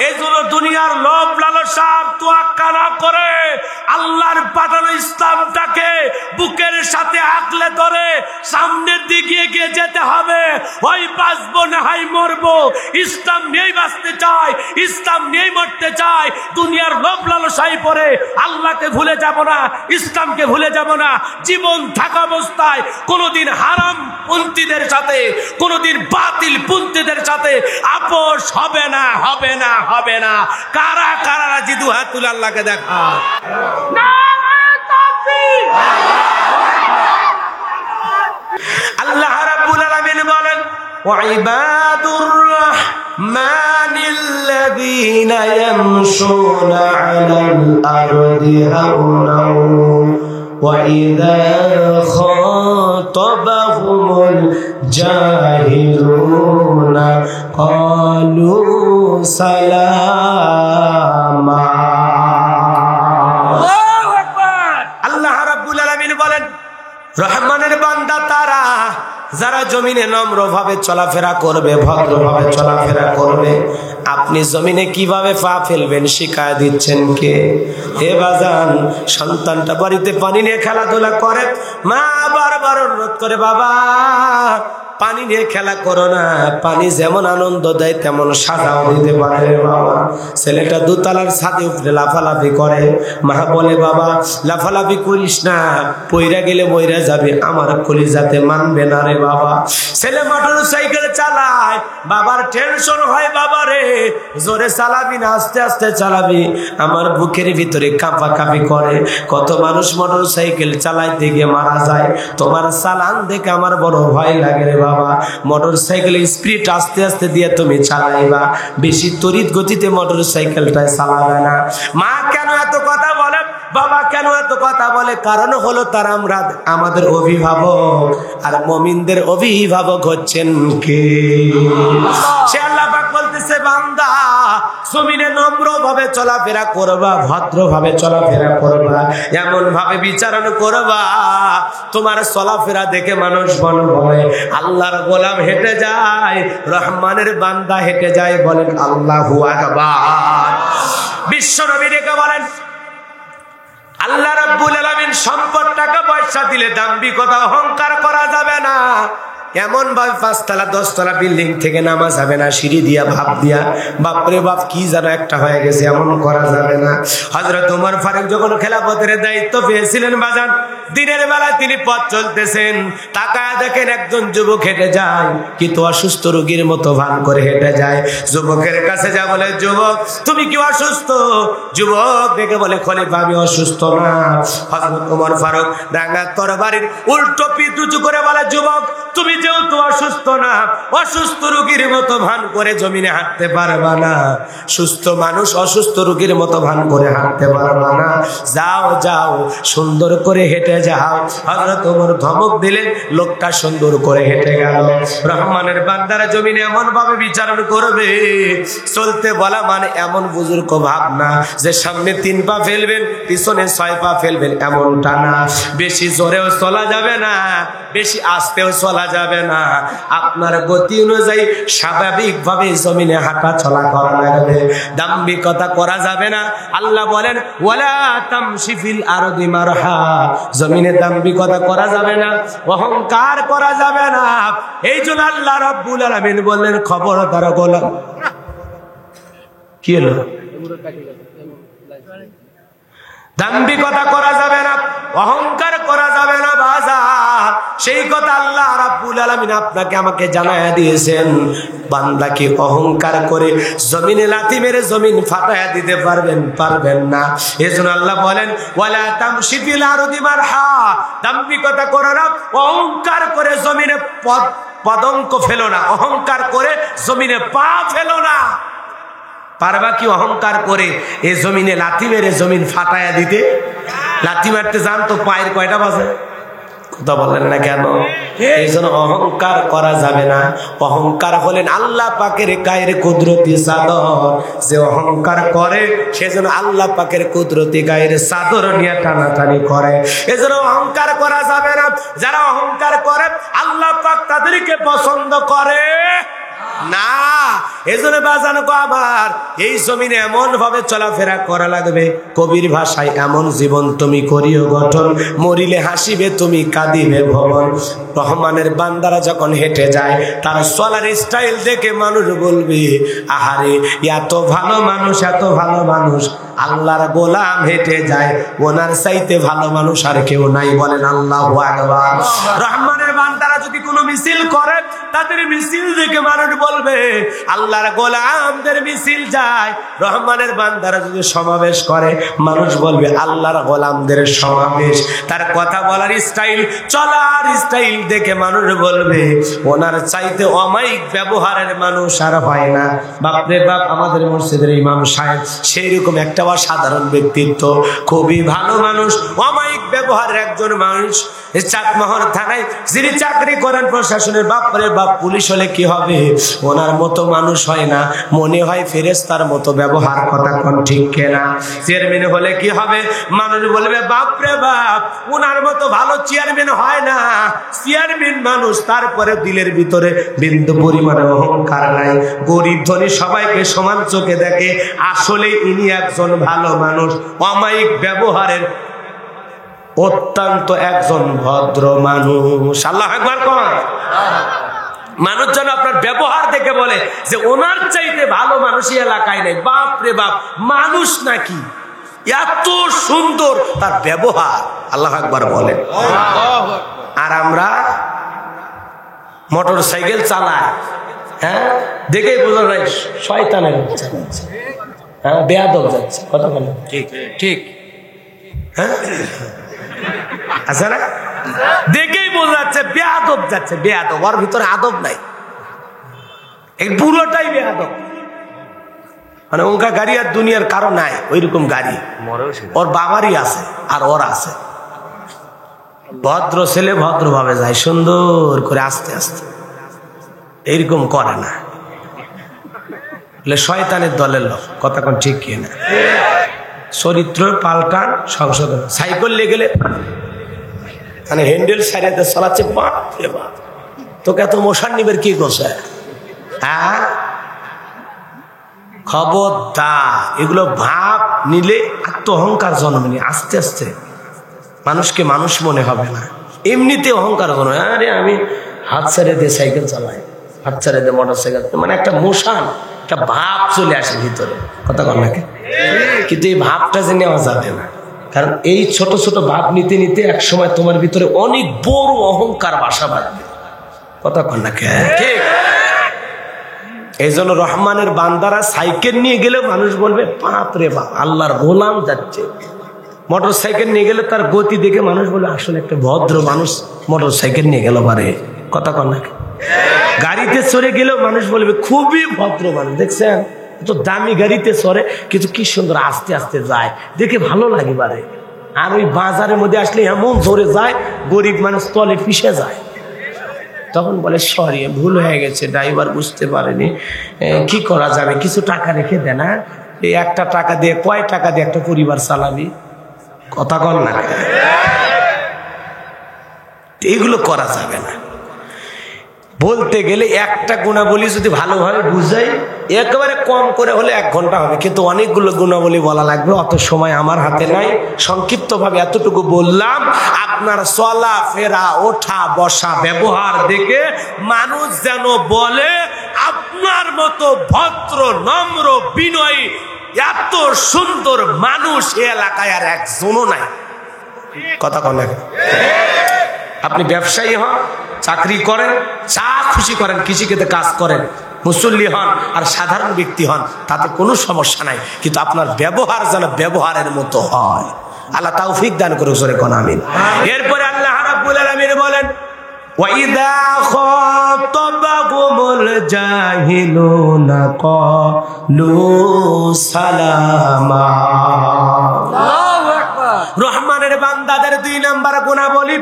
এই জন্য দুনিয়ার লোভ লালসা তোয়াক্কা না করে আল্লাহর পাঠানো ইসলামটাকে বুকের সাথে আঁকলে ধরে সামনের দিকে এগিয়ে যেতে হবে। ওই বাঁচবো না হয় মরবো, ইসলাম নিয়েই বাঁচতে চাই, ইসলাম নিয়েই মরতে চাই। দুনিয়ার লোভ লালসায় পড়ে আল্লাহকে ভুলে যাব না, ইসলামকে ভুলে যাব না। জীবন থাকা অবস্থায় কোনোদিন হারাম পন্থীদের সাথে, কোনোদিন বাতিল পন্থীদের সাথে আপোষ হবে না, হবে না, হবে না। কারা কারা রাজি? দু হাত তুলে আল্লাহকে দেখা। আল্লাহ রাব্বুল আলামিন বলেন ওয়াইবাদুর রাহমানিল্লাযীনা ইয়ামশুনা আলাল আরদি হাওনাও وَإِذَا خَاطَبَهُمُ الْجَاهِلُونَ قَالُوا سَلَامًا। আল্লাহু আকবার। আল্লাহ রাব্বুল আলামিন বলেন রহমানের বান্দা তারা যারা জমিনে নম্রভাবে চলাফেরা করবে, ভদ্রভাবে চলাফেরা করবে। আপনি জমিনে কিভাবে পা ফেলবেন শিখায় দিচ্ছেন কে? হে বাজান, সন্তানটা বাড়িতে পানি নিয়ে খেলাধুলা করে, মা বারবার অনুরোধ করে বাবা পানি নিয়ে খেলা করো না। পানি যেমন আনন্দ দেয় তেমন সাজাও দিতে পারে বাবা। ছেলেটা দোতলার ছাদে উঠলে লাফালাফি করে, মা বলে বাবা লাফালাফি করিস না, পইরা গেলে মইরা যাবে, আমার কলিজাতে মানবে না রে বাবা। ছেলে মোটর সাইকেল চালায়, বাবার টেনশন হয়, বাবা রে জোরে চালাবি না, আস্তে আস্তে চালাবি, আমার বুকের ভিতরে কাঁপাকাঁপি করে। কত মানুষ মোটর সাইকেল চালাইতে গিয়ে মারা যায়, তোমার চালান দেখে আমার বড় ভয় লাগে রে বাবা। মোটর সাইকেলের স্পিড আস্তে আস্তে দিয়ে তুমি চালাইবা, বেশি তড়িৎ গতিতে মোটর সাইকেলটা চালাবে না। মা কেন এত কথা বলে, বাবা কেন এত কথা বলে? কারণ হলো তারা আমরা আমাদের অভিভাবক, আর মুমিনদের অভিভাবক হচ্ছেন কে? সে আল্লাহ পাক বলতেছে দিছে বান্দা জমিনে নম্র ভাবে চলাফেরা করবা, ভদ্র ভাবে চলাফেরা করবা, এমন ভাবে বিচারণ করবা তোমার চলাফেরা দেখে মানুষ বলে আল্লাহর গোলাম হেঁটে যায়, রহমানের বান্দা হেঁটে যায়, বলেন আল্লাহু আকবার। বিশ্ব নবী ডেকে বলেন আল্লাহ রাব্বুল আলামিন সম্পদ টাকা পয়সা দিলে দাম্ভিকতা অহংকার করা যাবে না। এমন ভাবে 5 তলা 10 তলা বিল্ডিং থেকে নামা যাবে না, সিঁড়ি দিয়া ভাব দিয়া বাপরে বাপ কি যেন একটা হয়ে গেছে, এমন করা যাবে না। হযরত ওমর ফারুক যখন খেলাফতের দায়িত্ব পেয়েছিলেন বাজান, দিনের বেলায় তিনি পথ চলতেছেন, তাকায় দেখেন একজন যুবক হেঁটে যায়, কিন্তু অসুস্থ রোগীর মতো ভান করে হেঁটে যায়। যুবকের কাছে যা বলে, যুবক তুমি কি অসুস্থ? যুবক দেখে বলে, খলিফা আমি অসুস্থ না। হযরত ওমর ফারুক রাঙা তরবারির উল্টো পিঠ উঁচু করে বলে, যুবক তুমি যেহেতু অসুস্থ না, অসুস্থ রোগীর মতো ভান করে জমিনে হাঁটতে পারবা না। সুস্থ মানুষ অসুস্থ রোগীর মতো ভান করে হাঁটতে পারবা না, যাও যাও সুন্দর করে হেঁটে যাও। হযরত ওমর ধমক দিলেন, লোকটা সুন্দর করে হেঁটে গেল। রহমানের বান্দারা জমিনে এমন ভাবে বিচারণ করবে, চলতে বলা মানে এমন বুজুর্গ ভাব না যে সামনে 3 পা ফেলবেন পিছনে 6 পা ফেলবেন, এমনটা না। বেশি জোরেও চলা যাবে না, বেশি আস্তেও চলা যাবে না, আপনার গতি অনুযায়ী স্বাভাবিক ভাবে জমিনে হাঁটা চলা করা লাগবে, দাম্ভিকতা করা যাবে না। আল্লাহ বলেন ওয়ালা তামশি ফিল আরদি মারহা, জমিনে দাম্ভিকতা করা যাবে না, অহংকার করা যাবে না। এই জন্য আল্লাহ রাব্বুল আলামিন বললেন খবরদার গোলাম, কি হলো, দাম্ভিকতা করা যাবে না, অহংকার করা যাবে না বাজার। সেই কথা আল্লাহ রাব্বুল আলামিন আপনাকে আমাকে জানায়া দিয়েছেন। বান্দা কি অহংকার করে জমিনে লাথি মেরে জমিন ফাটায়া দিতে পারবেন না। এজন্য আল্লাহ বলেন ওয়ালা তামশি ফিল আরদি মারহা, দাম্ভিকতা করো না, অহংকার করে জমিনে পদঙ্ক ফেলো না, অহংকার করে জমিনে পা ফেলো না। পারবা কি অহংকার করে এই জমিনে লাথি মেরে জমিন ফাটায়া দিতে? লাথি মারতে যান তো পায়ের কয়টা বাজে? কথা বলেন না কেন? এই জন্য অহংকার করা যাবে না। অহংকার হলেন আল্লাহ পাকের গায়ের কুদরতি চাদর, যে অহংকার করে সেজন্য আল্লাহ পাকের কুদরতি গায়ের চাদর নিয়ে টানাটানি করে। এজন্য অহংকার করা যাবে না। যারা অহংকার করে আল্লাহ পাক তাদেরকে পছন্দ করে না। এজন্য বাজানো আবার এই জমিনে এমন ভাবে চলাফেরা করা লাগবে, কবির ভাষায় এমন জীবন তুমি করিও গঠন, মরিলে হাসিবে তুমি কাঁদিবে ভবন। রহমানের বান্দারা যখন হেঁটে যায় তার চলার স্টাইল দেখে মানুষ বলবে আহারে এত ভালো মানুষ, এত ভালো মানুষ। আল্লাহর গোলাম হেঁটে যায়, ওনার চাইতে ভালো মানুষ আর কেউ নাই, বলেন আল্লাহু আকবার। রহমানের বান্দারা যদি কোনো মিছিল করে তাদের মিছিল দেখে মানুষ বলবে আল্লাহর গোলামদের মিছিল যায়। রহমানের বান্দারা যদি সমাবেশ করে মানুষ বলবে আল্লাহর গোলামদের সমাবেশ। তার কথা বলার স্টাইল, চলার স্টাইল দেখে মানুষ বলবে ওনার চাইতে অমায়িক ব্যবহারের মানুষ আর হয় না। বাপরে বাপ, আমাদের মসজিদের ইমাম সাহেব সেই রকম একটা সাধারণ ব্যক্তিত্ব, খুবই ভালো মানুষ, অমায়িক ব্যবহারের একজন মানুষ। চাটমোহর থানায় যিনি চাকরি করেন প্রশাসনের, বাপরে বাপ, পুলিশ হলে কি হবে, ওনার মতো মানুষ হয় না, মনে হয় ফেরেশতার মতো ব্যবহার, কথা কোন ঠিক কেনা। চেয়ারম্যান হলে কি হবে, মানুষ বলবে বাপরে বাপ, ওনার মতো ভালো চেয়ারম্যান হয় না। চেয়ারম্যান মানুষ, তারপরে দিলের ভিতরে বিন্দু পরিমাণে অহংকার নাই, গরিব ধনী সবাইকে সমান চোখে দেখে। আসলে ইনি একজন ভালো মানুষ, অমায়িক ব্যবহারের অত্যন্ত একজন ভদ্র মানুষ। আল্লাহু আকবার কর। মানুষ যেন আপনার ব্যবহার দেখে বলে যে ওনার চাইতে ভালো মানুষই এলাকায় নেই। বাপ রে বাপ, মানুষ নাকি, এত সুন্দর তার ব্যবহার। আল্লাহু আকবার বলেন। আর আমরা মোটর সাইকেল চালাই, হ্যাঁ, দেখেই বোঝা যায় শয়তানের চালাচ্ছে, হ্যাঁ, বেয়াদব যাচ্ছে, কথা বলেন ঠিক ঠিক, হ্যাঁ আচ্ছা না, দেখেই বোঝা যাচ্ছে বেয়াদব যাচ্ছে, বেয়াদব, ওর ভিতরে আদব নাই, এই পুরোটাই বেয়াদব। মানে ওঙ্কা গাড়ি আর দুনিয়ার কারো নাই, ওইরকম গাড়ি ওর বাবারই আছে আর ওর আছে। ভদ্র ছেলে ভদ্রভাবে যায়, সুন্দর করে আস্তে আস্তে, এইরকম করে না। বলে শয়তানের দলের লোক। কথা কোন ঠিক কি না? চরিত্র পাল্টান, সংশোধন। সাইকেল নিয়ে গেলে মানে হ্যান্ডেল সাইডে চলাচ্ছে, বাপ রে বাপ, তোকে এত মশান নিবের কি করছে? হ্যাঁ, খবরদার, এগুলো ভাব নিলে আত্ম অহংকার জন্ম নিয়ে আস্তে আস্তে মানুষকে মানুষ মনে হবে না। এমনিতে অহংকার জন্ম, আরে আমি হাত ছেড়ে দিয়ে সাইকেল চালাই, হাত ছেড়ে দিয়ে মোটর সাইকেল, মানে একটা মোশান, একটা ভাব চলে আসে ভিতরে। কথা কর নাকি? কিন্তু এই ভাবটা যে নেওয়া যাবে না, কারণ এই ছোট ছোট ভাব নিতে নিতে এক সময় তোমার ভিতরে অনেক বড় অহংকার বাসা বাঁধবে। কথা কর নাকি? ঠিক। এই জন্য রহমানের বান্দারা সাইকেল নিয়ে গেলে মানুষ বলবে বাপ রে বাপ, আল্লাহর গোলাম যাচ্ছে। মোটর সাইকেল নিয়ে গেলে তার গতি দেখে মানুষ বলে আসলে একটা ভদ্র মানুষ মোটর সাইকেল নিয়ে গেল পারে। কথা কর নাকি? গাড়িতে চড়ে গেলেও মানুষ বলবে খুবই ভদ্র মানুষ, দেখছেন তো দামি গাড়িতে চড়ে কিন্তু কি সুন্দর আস্তে আস্তে যায়, দেখে ভালো লাগে পারে। আর ওই বাজারের মধ্যে আসলে এমন জোরে যায়, গরিব মানুষ তলে পিষে যায়। তখন বলে সরি, ভুল হয়ে গেছে, ড্রাইভার বুঝতে পারেনি, কি করা যাবে, কিছু টাকা রেখে দে না, এই একটা টাকা দিয়ে কয় টাকা দিয়ে একটা পরিবার চালাবি? কথা কর না, এইগুলো করা যাবে না। বলতে গেলে একটা গুণাবলী যদি ভালোভাবে বুঝাই, একেবারে কম করে হলে 1 ঘন্টা হবে, কিন্তু অনেকগুলো গুণাবলী বলা লাগবে, অত সময় আমার হাতে নাই। সংক্ষিপ্ত ভাবে এতটুকু বললাম, আপনার চলা ফেরা, ওঠা বসা, ব্যবহার দেখে মানুষ যেন বলে আপনার মতো ভদ্র, নম্র, বিনয়ী, এত সুন্দর মানুষ এ এলাকায় আর একজনও নাই। কথা কন না? আপনি ব্যবসায়ী হন, চাকরি করেন, যা খুশি করেন, কৃষিক্ষেত্রে কাজ করেন, মুসল্লি হন আর সাধারণ ব্যক্তি হন, তাতে কোনো সমস্যা নাই, কিন্তু আপনার ব্যবহার যেন ব্যবহারের মতো হয়। আল্লাহ তৌফিক দান করুক, জোরে কোন আমিন। এরপরে আল্লাহ রাব্বুল আলামিন বলেন, ওয়াইদা খাতাবাহুমুল জাহিলুনা ক্বালু সালামা। আল্লাহু আকবার। রহমানের বান্দাদের 2 নাম্বার গুনাবলী,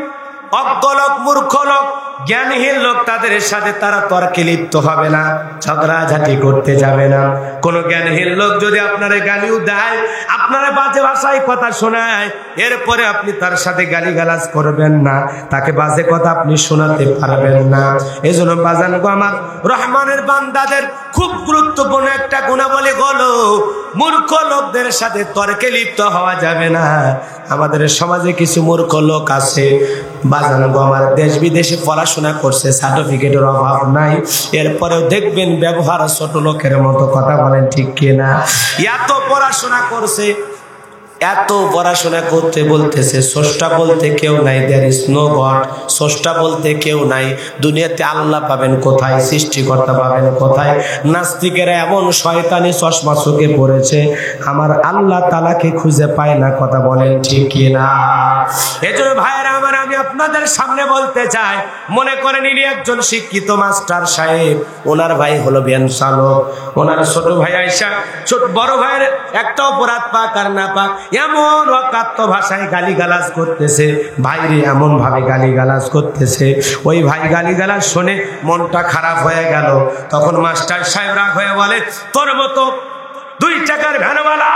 অজ্ঞ লোক, মূর্খ লোক, জ্ঞানহীন লোক, তাদের সাথে তারা তর্কে লিপ্ত হবে না, ঝগড়াঝাটি করতে যাবে না। কোন জ্ঞানহীন লোক যদি আপনারে গালিও দেয়, আপনারা বাজে ভাষায় কথা শোনায়, এরপরে আপনি তার সাথে গালিগালাজ করবেন না, তাকে বাজে কথা আপনি শোনাতে পারবেন না। এই জন্য বাজান গো আমার, রহমানের বান্দাদের খুব গুরুত্বপূর্ণ একটা গুণাবলী হলো মূর্খ লোকদের সাথে তর্কে লিপ্ত হওয়া যাবে না। আমাদের সমাজে কিছু মূর্খ লোক আছে বাজান গো আমার, দেশ বিদেশে পড়াশোনা করছে, সার্টিফিকেটের অভাব নাই, এরপরেও দেখবেন ব্যবহার ছোট লোকের মতো। কথা বলেন ঠিক কিনা? এত পড়াশোনা করছে, এত পড়াশোনা করতে বলতেছে স্রষ্টা বলতে কেউ নাই, দেয়ার ইজ নো গড, স্রষ্টা বলতে কেউ নাই, দুনিয়াতে আল্লাহ পাবেন কোথায়, সৃষ্টিকর্তা পাবেন কোথায়? নাস্তিকেরা এমন শয়তানি চশমা চোখে পড়েছে, আমার আল্লাহ তাআলাকে খুঁজে পায় না। কথা বলেন ঠিক কিনা? এজন্য ভাইরা আমার, আমি আপনাদের সামনে বলতে চাই, মনে করেন ইনি একজন শিক্ষিত মাস্টার সাহেব, ওনার ভাই হলো ভ্যান চালক, ওনার ছোট ভাই আয়েশা, ছোট বড় ভাইয়ের একটা অপরাধ পাক আর না পাক এমন অকাত্য ভাষায় গালিগালাজ করতেছে, ভাইরে এমন ভাবে গালিগালাজ করতেছে, ওই ভাই গালিগালাজ শুনে মনটা খারাপ হয়ে গেল। তখন মাস্টার সাহেব রাগ হয়ে বলে, তোর মতো 2 টাকার ভ্যানওয়ালা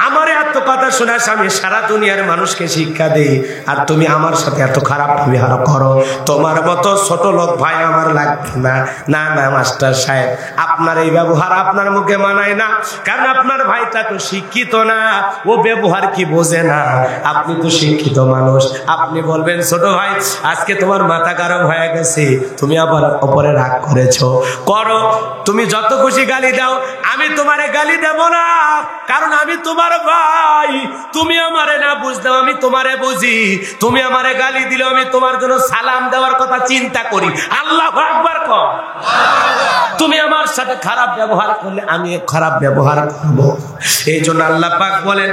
আমার এত কথা শোনাস, আমি সারা দুনিয়ার মানুষকে শিক্ষা দেই, আর তুমি আমার সাথে এত খারাপ ব্যবহার করো, তোমার মতো ছোট লোক ভাই আমার লাগবে না। না না মাস্টার সাহেব, আপনার এই ব্যবহার আপনার মুখে মানায় না, কারণ আপনার ভাইটা তো শিক্ষিত না, ও ব্যবহার কি বোঝে না, আপনি তো শিক্ষিত মানুষ। আপনি বলবেন, ছোট ভাই আজকে তোমার মাথা গরম হয়ে গেছে, তুমি আবার ওপরে রাগ করেছো, করো, তুমি যত খুশি গালি দাও, আমি তোমারে গালি দেব না, কারণ আমি তোমার ভাই, তুমি আমারে না বুঝদাও, আমি তোমারে বুঝি, তুমি আমারে গালি দিলে আমি তোমার জন্য সালাম দেওয়ার কথা চিন্তা করি। আল্লাহু আকবার কও। তুমি আমার সাথে খারাপ ব্যবহার করলে আমি খারাপ ব্যবহার করব। এই জন্য আল্লাহ পাক বলেন,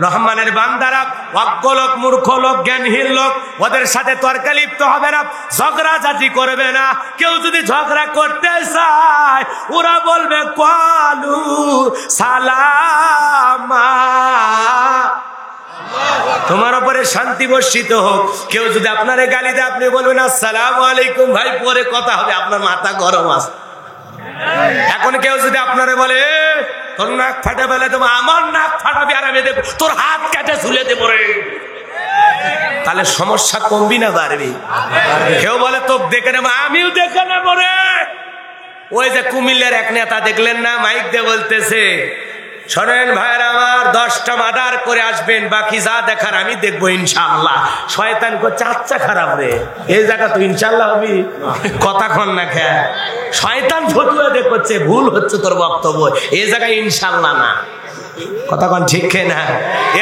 রহমানের বান্দারা অজ্ঞ লোক, মূর্খ লোক, জ্ঞানহীন লোক, ওদের সাথে তর্কে লিপ্ত হবে না, ঝগড়াঝাটি করবে না। কেউ যদি ঝগড়া করতে চায়, ওরা বলবে ক্বালু সালামা, তোমার উপরে শান্তি বর্ষিত হোক। কেউ যদি আপনারে গালি দেয়, আপনি বলবেন আসসালামু আলাইকুম ভাই, পরে কথা হবে, আপনার মাথা গরম আছে। এখন কেউ যদি আপনারে বলে তোর নাক ফাটা বেলে দেবো, আমার নাক ফাটাবি আর আমি দেবো তোর হাত কেটে ঝুলে দেবো রে, তাহলে সমস্যা কমবি না বাড়বি? কেউ বলে তো দেখে নেবো, আমিও দেখে নেবো রে। ওই যে কুমিল্লার এক নেতা দেখলেন না, মাইক দিয়ে বলতেছে, শোনেন ভাইয়ের আমার, 10টা মার্ডার করে আসবেন, বাকি যা দেখার আমি দেখবো ইনশাআল্লাহ। শয়তান করছে আচ্ছা খারাপ রে, এই জায়গা তো ইনশাআল্লাহ হবি, কথা কন না খেয়া। শয়তান ফতুয়া দেখছে ভুল হচ্ছে তোর বক্তব্য, এই জায়গায় ইনশাআল্লাহ না, কথা কন ঠিক না?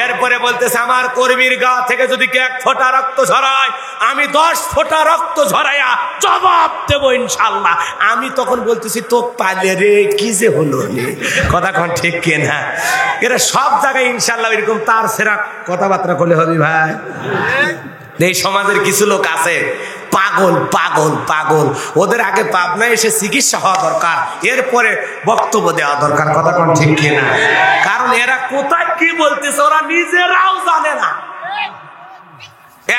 এরপরে বলতেছে আমার কর্মীর গা থেকে যদি 1 ফোঁটা রক্ত ঝরায়, আমি 10 ফোঁটা রক্ত ঝরাইয়া জবাব দেবো ইনশাআল্লাহ। আমি তখন বলতেছি তো পালে রে, কি যে হলো রে, কথা কন ঠিক না? এরা সব জায়গায় ইনশাআল্লাহ এরকম তার সেরা কথাবার্তা করলে হবে ভাই। এই সমাজের কিছু লোক আছে পাগল পাগল পাগল, ওদের আগে পাবনায় এসে চিকিৎসা হওয়া দরকার, এরপরে বক্তব্য দেওয়া দরকার, কথা কোন ঠিক কিনা? কারণ এরা কোথায় কি বলতেছে ওরা নিজেরাও জানে না।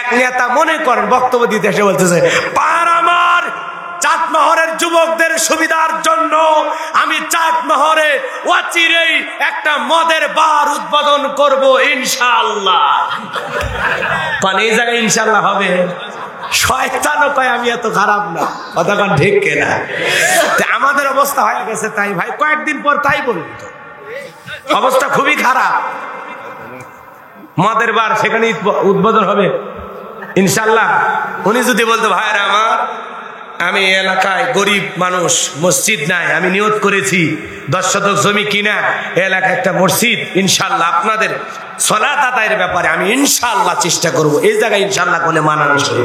এক নেতা মনে করেন বক্তব্য দিতে এসে বলতেছে, পার আমার চাটমোহরের যুবকদের সুবিধার জন্য আমি চাটমোহরে অচিরেই একটা মদের বার উদ্বোধন করব ইনশাআল্লাহ। কারণ এই জায়গায় ইনশাআল্লাহ হবে। শয়তানও কয় আমি এত খারাপ না, কথা কোন ঠিক কিনা? আমাদের অবস্থা হয়ে গেছে তাই ভাই, কয়েকদিন পর তাই বলবো, অবস্থা খুবই খারাপ। মদের বার সেখানে উদ্বোধন হবে ইনশাআল্লাহ। উনি যদি বলতো ভাইরা আমার, আমি এলাকায় গরিব মানুষ, মসজিদ নাই, আমি নিয়ত করেছি 10 শতক জমি কিনা এলাকায় একটা মসজিদ ইনশাআল্লাহ আপনাদের সালাত আদায়ের ব্যাপারে আমি ইনশাআল্লাহ চেষ্টা করব, এই জায়গায় ইনশাআল্লাহ বলে মানানো শুরু,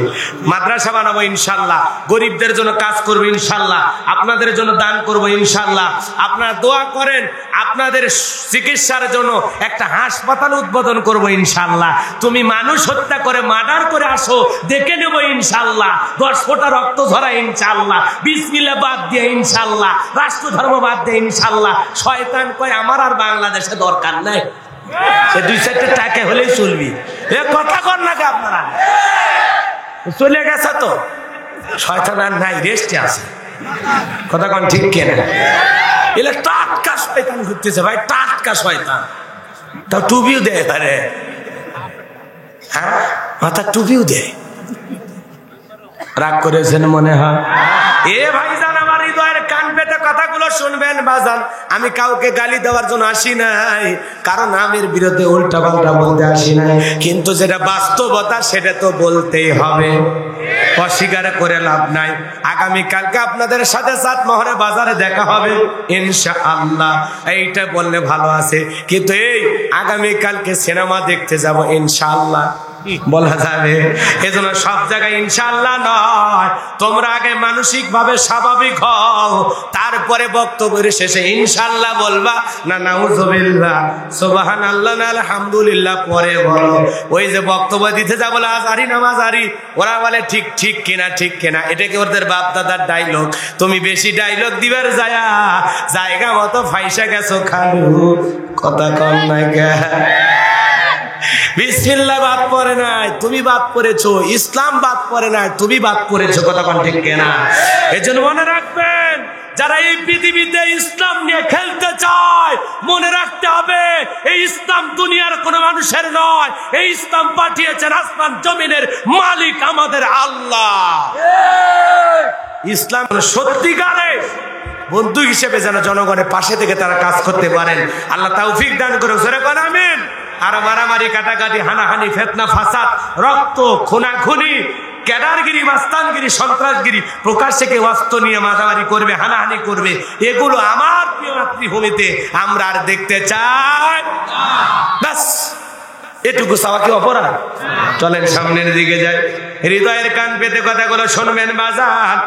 মাদ্রাসা বানাবো ইনশাআল্লাহ, গরিবদের জন্য কাজ করবো ইনশাআল্লাহ, আপনাদের জন্য দান করবো ইনশাআল্লাহ, আপনারা দোয়া করেন, আপনাদের চিকিৎসার জন্য একটা হাসপাতাল উদ্বোধন করবো ইনশাআল্লাহ, তুমি মানুষ হত্যা করে মার্ডার করে আসো, দেখে নেবো ইনশাআল্লাহ, 10 ফোঁটা রক্ত ঝরা ইনশাআল্লাহ, বিসমিল্লাহ বাদ দিয়ে ইনশাআল্লাহ, রাষ্ট্র ধর্ম বাদ দিয়ে ইনশাআল্লাহ। শয়তান কয় আমার আর বাংলাদেশে দরকার নাই, সে 2-4টা টাকা হলেই চলবি, এ কথা কর না কে আপনারা? চলে গেছে তো শয়তান আর নাই, রেস্টে আছে, কথা কন ঠিক কেনা? এলে টাটকা শয়তান ঘুরতেছে ভাই, টাটকা শয়তান, তাও টুপিও দেয় পারে, হ্যাঁ মাথা টুপিও দেয়। রাগ করেছেন মনে হয়? এ ভাইজান আমার হৃদয়ের কান পেতে কথাগুলো শুনবেন বাজান, আমি কাউকে গালি দেওয়ার জন্য আসি নাই, কারণ আমির বিরুদ্ধে উল্টা পাল্টা বলতে আসি নাই, কিন্তু যেটা বাস্তবতা সেটা তো বলতেই হবে, অস্বীকার করে লাভ নাই। আগামীকালকে আপনাদের সাথে চাটমোহরে বাজারে দেখা হবে ইনশাআল্লাহ, এইটা বললে ভালো আছে, কিন্তু এই আগামীকালকে সিনেমা দেখতে যাব ইনশাআল্লাহ বলা যাবে? এজন্য সব জায়গায় ইনশাআল্লাহ নয়, তোমরা আগে মানসিক ভাবে স্বাভাবিক হও, তারপরে বক্তব্যের শেষে ইনশাআল্লাহ বলবা না নাউজুবিল্লাহ সুবহানাল্লাহ না আলহামদুলিল্লাহ পরে বলো। ওই যে বক্তব্য দিতে যা বলে আজারি নামাজারি, ওরা বলে ঠিক ঠিক কিনা ঠিক কিনা, এটা কি ওদের বাপ দাদার ডায়লগ? তুমি বেশি ডায়লগ দিবার জায়গা মতো ফাইসা গেছো খালু, কথা কম না গে। বিসমিল্লাহ বাদ পড়ে নাই, তুমি বাদ পড়েছো, ইসলাম বাদ পড়ে নাই, তুমি বাদ পড়েছো, কথা কোন ঠিক কিনা? এজন্য মনে রাখবেন, যারা এই পৃথিবীতে ইসলাম নিয়ে খেলতে চায়, মনে রাখতে হবে এই ইসলাম দুনিয়ার কোন মানুষের নয়, এই ইসলাম পাঠিয়েছেন আসমান জমিনের মালিক আমাদের আল্লাহ। ইসলাম সত্যিকারে বন্ধু হিসেবে যেন জনগণের পাশে থেকে তারা কাজ করতে পারেন, আল্লাহ তৌফিক দান করুন, জোরে কোন আমিন। আর মারামারি কাটাকাটি হানাহানি ফিতনা ফাসাদ রক্ত খুনাখুনি ক্যাডারগিরি মাস্তানগিরি সন্ত্রাসগিরি প্রকাশ্যে কেউ অস্ত্র নিয়ে মারামারি করবে হানাহানি করবে, এগুলো আমার প্রিয় মাতৃভূমিতে আমরা আর দেখতে চাই ব্যাস, এটুকু চাওয়া কি অপরাধ? চলেন সামনের দিকে যাই, হৃদয়ের কান পেতে কথাগুলো শুনবেন বাজার।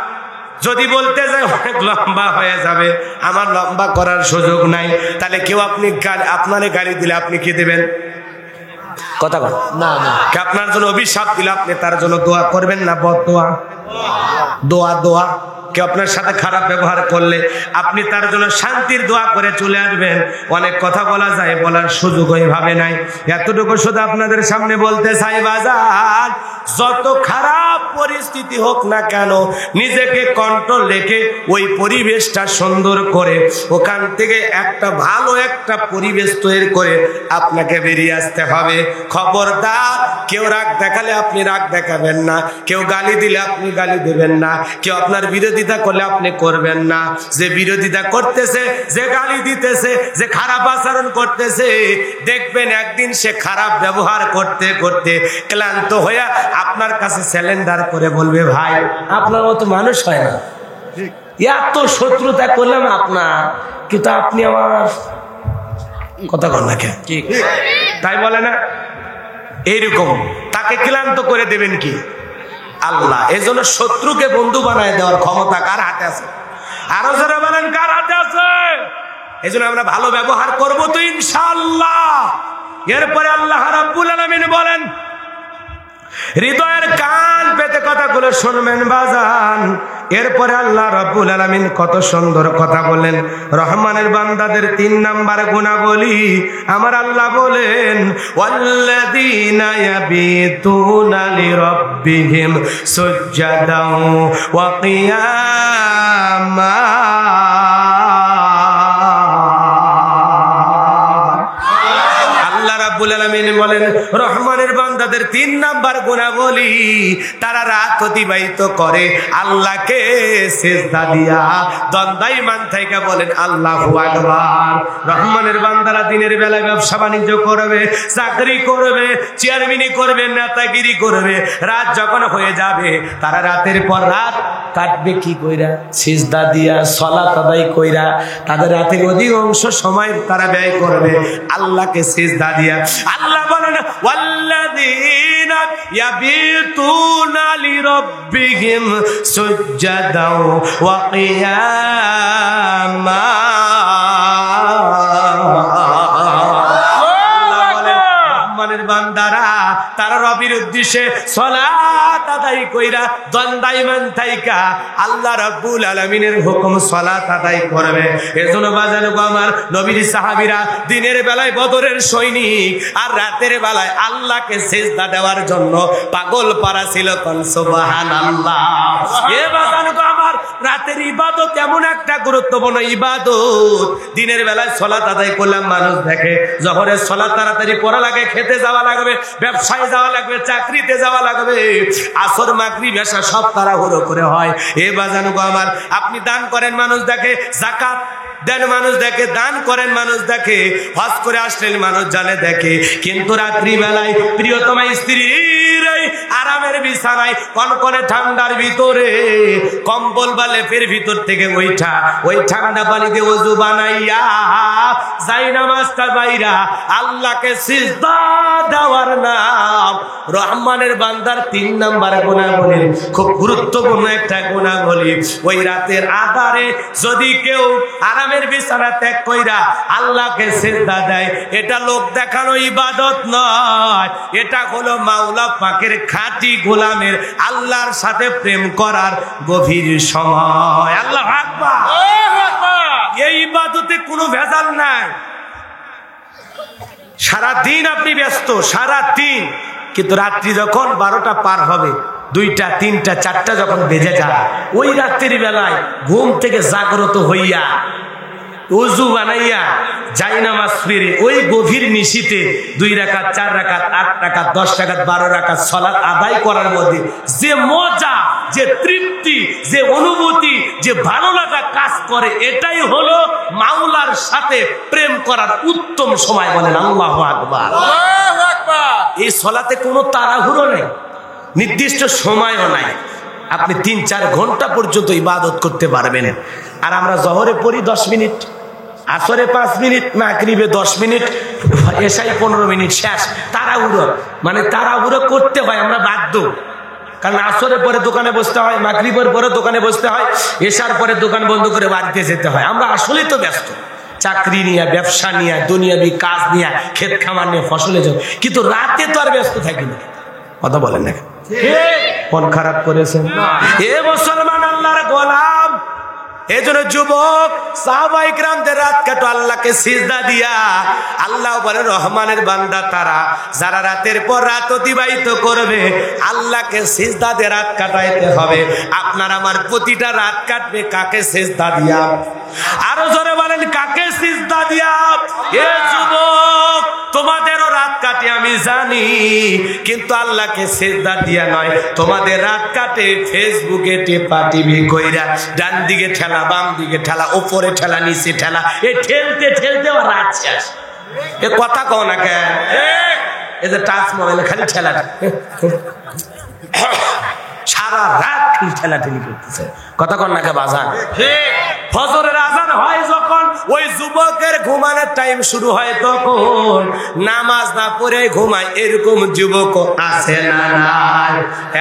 যদি বলতে যায় অনেক লম্বা হয়ে যাবে, আমার লম্বা করার সুযোগ নাই, তাহলে কেউ আপনি আপনারে গালি দিলে আপনি কি দেবেন? কথা বল না না, আপনার জন্য অভিশাপ দিলে আপনি তার জন্য দোয়া করবেন না বদদোয়া? দোয়া দোয়া কেউ আপনার সাথে খারাপ ব্যবহার করলে আপনি তার জন্য শান্তির দোয়া করে চলে আসবেন। অনেক কথা বলা যায়, বলার সুযোগ ওইভাবে নাই। এতটুকু শুধু আপনাদের সামনে বলতে চাই, বাজার যত খারাপ পরিস্থিতি হোক না কেন, নিজেকে কন্ট্রোল রেখে ওই পরিবেশটা সুন্দর করে ওখান থেকে একটা ভালো একটা পরিবেশ তৈরি করে আপনাকে বেরিয়ে আসতে হবে। খবরদার, কেউ রাগ দেখালে আপনি রাগ দেখাবেন না, কেউ গালি দিলে আপনি গালি দেবেন না, কেউ আপনার বিরোধিতা করলে আপনি করবেন না। যে বিরোধিতা করতেছে, যে গালি দিতেছে, যে খারাপ আচরণ করতেছে, দেখবেন একদিন সে খারাপ ব্যবহার করতে করতে ক্লান্ত হয়ে আপনার কাছে স্যালেন্ডার করে বলবে, ভাই আপনার মতো মানুষ হয় না, এত শত্রুতা করলাম আপনার, কিন্তু আপনি আমার কথা বল না কেন, তাই বলে না? এইরকম তাকে ক্লান্ত করে দেবেন কি আল্লাহ। এজন্য শত্রুকে বন্ধু বানায় দেওয়ার ক্ষমতা কার হাতে আছে? আরো যারা বলেন কার হাতে আছে? এজন্য আমরা ভালো ব্যবহার করব তো ইনশাআল্লাহ। এরপরে আল্লাহ রাব্বুল আলামিন বলেন, হৃদয়ের কান পেতে কথাগুলো শুনবেন বাজান। এরপরে আল্লাহ রাব্বুল আলামিন কত সুন্দর কথা বলেন। রহমানের বান্দাদের 3 নাম্বার গুণাবলী আমার আল্লাহ বলেন, ওয়াল্লাযীনা ইয়াবিতুনা লিরাব্বিহিম সুজদাও ওয়া কিয়ামা। বলেন রহমানের বান্দাদের 3 নাম্বার গুণাবলী, তারা রাত অতিবাহিত করে আল্লাহকে সিজদা দিয়া দণ্ডায়মান থেকে বলেন আল্লাহু আকবার। রহমানের বান্দারা দিনের বেলায় ব্যবসা বাণিজ্য করবে, চাকরি করবে, চেয়ারম্যানি করবে, নেতাগিরি করবে, রাত যখন হয়ে যাবে তারা রাতের পর রাত কাটবে কি কইরা? সিজদা দিয়া, সালাত আদায় কইরা তাদের রাতের অধিকাংশ সময় তারা ব্যয় করবে আল্লাহকে সিজদা দিয়া। আল্লাহ বলেন, ওয়াল্লাযীনা ইয়াবিতুনা লিরাব্বিহিম সুজদাও ওয়া কিয়ামা। বান্দারা তারা রবের উদ্দেশ্যে সালাত আদায় কইরা দণ্ডায়মান থাইকা আল্লাহ রাব্বুল আলামিনের হুকুম সালাত আদায় করবে। এজন্য বাজানো আমার নবীর সাহাবীরা দিনের বেলায় বদরের সৈনিক আর রাতের বেলায় আল্লাহকে সিজদা দেওয়ার জন্য পাগল পারা ছিল। কোন সুবহানাল্লাহ। এ বাজানো আমার রাতের ইবাদত এমন একটা গুরুত্বপূর্ণ ইবাদত, দিনের বেলায় সালাত আদায় করলাম মানুষ দেখে, জোহরের সালাত তাড়াতাড়ি পড়া লাগে, খেতে যাওয়া লাগবে, ব্যবসায় যাওয়া লাগবে, চাকরিতে যাওয়া লাগবে, আসর মাগরিব এশা সব তাড়াহুড়ো করে হয়। এ বাজানো আমার আপনি দান করেন মানুষ দেখে, যাকাত দেন মানুষ দেখে, দান করেন মানুষ দেখে, হজ করে আসলেন মানুষ জানে দেখে, কিন্তু রাত্রি বেলায় প্রিয়তমা স্ত্রীর আরামের বিছানায় কনকনে ঠান্ডার ভিতরে কম্বল বা লেপের ভিতর থেকে ওই ঠান্ডা পানিতে ওযু বানাইয়া যাই নামাজটা বাইরা আল্লাহকে সিজদা দেওয়ার নাম রহমানের বান্দার 3 নাম্বার গুণাবলী, খুব গুরুত্বপূর্ণ একটা গুণাবলী। ওই রাতের আধারে যদি কেউ আরামের বিছানা ত্যাগ কইরা আল্লাহকে সিজদা দেয়, এটা লোক দেখানো ইবাদত নয়, এটা হলো মাওলা পাকের খাঁটি গোলামের আল্লাহর সাথে প্রেম করার গভীর সময়। আল্লাহু আকবার। এই ইবাদতে কোনো ভেজাল নাই। সারা দিন আপনি ব্যস্ত, সারা দিন, কিন্তু রাত্রি যখন 12টা পার হবে, 2টা 3টা 4টা যখন বেজে যায়, ওই রাত্রির বেলায় ঘুম থেকে জাগ্রত হইয়া ওযু বানাইয়া যাই নামাজ পড়ে ওই গভীর নিশিতে 2 রাকাত 4 রাকাত 8 রাকাত 10 রাকাত 12 রাকাত সালাত আদায় করার মধ্যে যে মজা, যে তৃপ্তি, যে অনুভূতি, যে ভালো লাগা কাজ করে, এটাই হলো মাওলার সাথে প্রেম করার উত্তম সময়। বলেন আল্লাহু আকবার। আল্লাহু আকবার। এই সালাতে কোনো তাড়াহুড়ো নেই, নির্দিষ্ট সময়ও নাই, আপনি 3-4 ঘন্টা পর্যন্ত ইবাদত করতে পারবেন। আর আমরা জোহরে পড়ি 10 মিনিট, আসরে 5 মিনিট, মাগরিবে 10 মিনিট, এশায় 15 মিনিট, শেষ। তাড়াহুড়ো, মানে তাড়াহুড়ো করতে হয়, আমরা বাধ্য। কারণ আসরের পরে দোকানে বসতে হয়, মাগরিবের পরে দোকানে বসতে হয়, এশার পরে দোকান বন্ধ করে বাড়িতে যেতে হয়। আমরা আসলেই তো ব্যস্ত, চাকরি নিয়ে, ব্যবসা নিয়ে, দুনিয়াবি কাজ নিয়ে, ক্ষেত খামার নিয়ে, ফসলের জন্য। কিন্তু রাতে তো আর ব্যস্ত থাকি না, কথা বলেন না, মন খারাপ করেছেন? এ মুসলমান আল্লাহর গোলাম, এজন্য যুবক সাহাবায়ে কিরামদের রাত কাটো আল্লাহকে সিজদা দিয়া। আল্লাহ বলে রহমানের বান্দা তারা যারা রাতের পর রাত অতিবাহিত করবে আল্লাহকে সিজদা দিয়ে রাত কাটাইতে হবে। আপনার আমার প্রতিটা রাত কাটবে কাকে সিজদা দিয়া? আরো জোরে বলেন কাকে সিজদা দিয়া? এ যুবক তোমাদেরও রাত কাটে আমি জানি, কিন্তু আল্লাহকে সিজদা দিয়া নয়। তোমাদের রাত কাটে ফেসবুকে টেপা টিভি কইরা, ডান দিকে ঠেলা বাম দিকে ঠেলা, উপরে ঠেলা নিচে ঠেলা, এ ঠেলতে ঠেলতে রাত শেষ। এ কথা কও না কেন? এই যে টাচ মোবাইলে খালি ঠেলাটা, সারা রাত খালি ঠেলাঠেলি করতেছে। কথা কন না কে বাজান? ফজরের আজান হয় যখন, ওই যুবকের ঘুমানোর টাইম শুরু হয় তখন নামাজ না পড়ে ঘুমায়, এরকম যুবক আছে না নাই?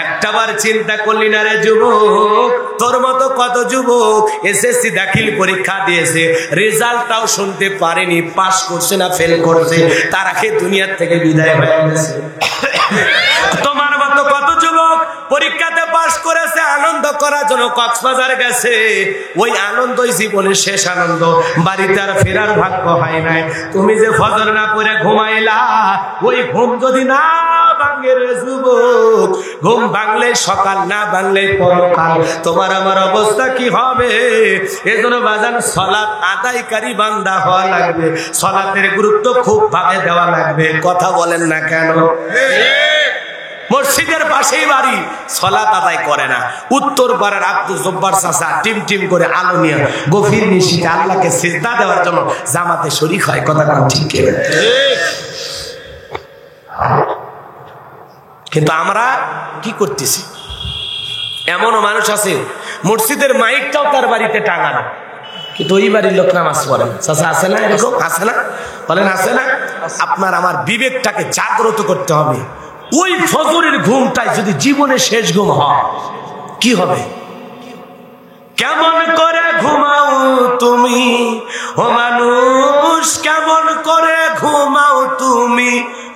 একটাবার চিন্তা করলি না রে যুবক? তোর মতো কত যুবক এসএসসি দাখিল পরীক্ষা দিয়েছে, রেজাল্টটাও শুনতে পারেনি, পাস করছে না ফেল করছে, তার আগে দুনিয়ার থেকে বিদায় হয়ে গেছে। তোমার মতো কত যুবক পরীক্ষাতে পাস করেছে, আনন্দ করার জন্য কক্সবাজার গেছে, ওই আনন্দই জীবনের শেষ আনন্দ, বাড়িতে আর ফেরার ভাগ্য হয় নাই। তুমি যে ফজর না পড়ে ঘুমাইলা, ওই ঘুম যদি না ভাঙে রে যুবক, ঘুম ভাঙলে সকাল, না ভাঙলে পরকাল, তোমার আমার অবস্থা কি হবে? এজন্য বাজান সালাত আদায়কারী বান্দা হওয়া লাগবে, সালাতের গুরুত্ব খুব ভাবে দেওয়া লাগবে। কথা বলেন না কেন? মসজিদের পাশেই বাড়ি, সালাত আদায় করে না। উত্তর পাড়ার আব্দুল জব্বার চাচা টিম টিম করে আলো নিয়ে গভীর নিশিতে আল্লাহকে সিজদা দেওয়ার জন্য জামাতে শরীক হয়। কথা বলেন ঠিক কি? কিন্তু আমরা কি করতেছি? এমনও মানুষ আছে মসজিদের মাইকটাও তার বাড়িতে টাঙানো, কিন্তু ওই বাড়ির লোক নামাজ পড়ে। চাচা আছে না? এরকম আছে না? বলেন আছে না? আপনার আমার বিবেকটাকে জাগ্রত করতে হবে। ওই ফজরের ঘুমটাই যদি জীবনের শেষ ঘুম হয় কি হবে? কেমন করে ঘুমাও তুমি ও মানুষ, কেমন করে ঘুমাও তুমি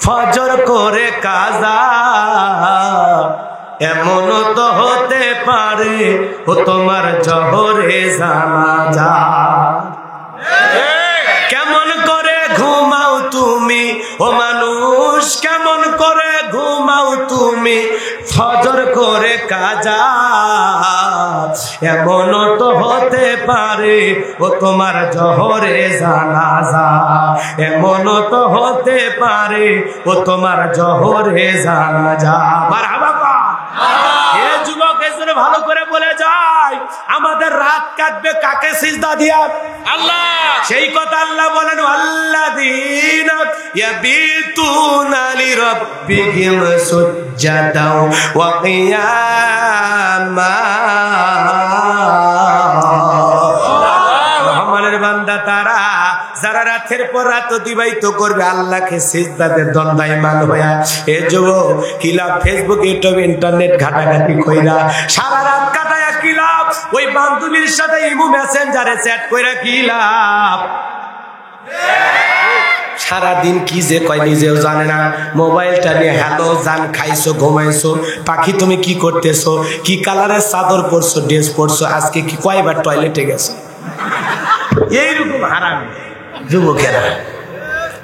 ফজর করে কাজা, এমন তো হতে পারে ও তোমার জহরে জানাজা। কেমন করে ঘুমাও তুমি ও মানুষ, কেমন করে ঘুমাও তুমি ফজর করে কাজা, এমন তো হতে পারে ও তোমার জহরে জানাজা, এমন তো হতে পারে ও তোমার জহরে জানাজা। মারহাবা। এ যুবক এসে ভালো করে বলে যায়, আমাদের রাত কাটবে কাকে সিজদা দিয়া? আল্লাহ। সেই কথা আল্লাহ বলেন, আল্লাযীনা ইয়াবিতুনা লিরাব্বিহিম সুজদাও ওয়া কিয়ামা। রহমানের বান্দা তারা যারা রাতের পর রাত অতিবাহিত করবে আল্লাহকে সিজদাতে দণ্ডায়মান হইয়া। এ যুবক কি লাভ? ফেসবুক, ইউটিউব, ইন্টারনেট ঘাটাঘাটি কইরা সারা রাত কাটায়া কি লাভ? ওই বান্ধবীর সাথে ইমো মেসেঞ্জারে চ্যাট কইরা কি লাভ? সারাদিন কি যে কয় নিজেও জানে না। মোবাইলটা নিয়ে হ্যালো জান, খাইছো, ঘুমাইছো, পাখি তুমি কি করতেছো, কি কালারের চাদর পরছো, ড্রেস পরছো, আজকে কি কয়বার টয়লেটে গেছো, এইরকম হারাম যুবকেরা।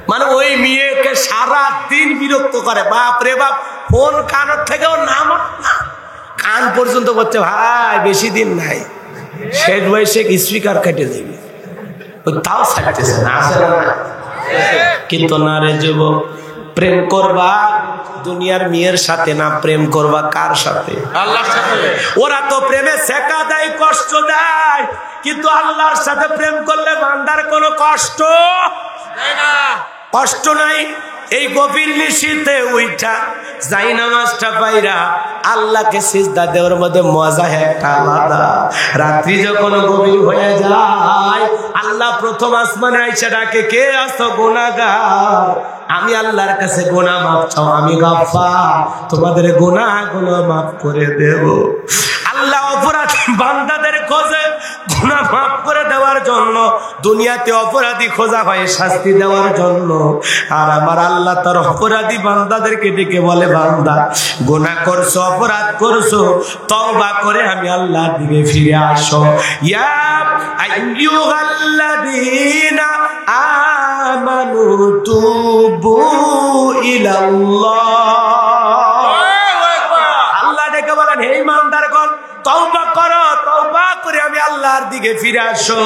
মানে ওই মেয়েকে সারা দিন বিরক্ত করে। বাপ রে বাপ, ফোন কানের থেকেও নাম কান পর্যন্ত বলছে ভাই বেশি দিন নাই, শেষ বয়সে স্পিকার কেটে যাবে, তাও ছাড়তেছে না। কিন্তু না রে যুবক, প্রেম করবা দুনিয়ার মেয়ের সাথে না, প্রেম করবা কার সাথে? আল্লাহর সাথে। ওরা তো প্রেমে শেখা দেয়, কষ্ট দেয়, কিন্তু আল্লাহর সাথে প্রেম করলে বান্দার কোনো কষ্ট না, কষ্ট নাই। এই গভীর নিশীথে উইঠা যাই নামাজটা পাইরা আল্লাহকে সিজদা দেওয়ার মধ্যে মজা একটা আলাদা। রাত্রি যখন গভীর হয়ে যায় আল্লাহ প্রথম আসমানে আইসা ডাকে, কে আছো? গুনাহগার। আমি আল্লাহর কাছে গুনাহ মাফ চাও, আমি গাফফার, তোমাদের গুনাহগুলো মাফ করে দেব। আল্লাহ অপরাধী বান্দাদের খোঁজে গুনাহ মাফ করে দেওয়ার জন্য, দুনিয়াতে অপরাধী খোঁজা হয় শাস্তি দেওয়ার জন্য। আর আমার আল্লাহ তার অপরাধী বান্দাদেরকে ডেকে বলে, বান্দা গুনাহ করছো, অপরাধ করছো, তওবা করে আমি আল্লাহর দিকে ফিরে আসো। ইয়া আইয়ুহাল্লাযীনা আমানু তুবু ইলাল্লাহ। আল্লাহ ডেকে বলেন, হে ইমানদারগণ, তওবা করো, তওবা করে আমি আল্লাহর দিকে ফিরে আসো।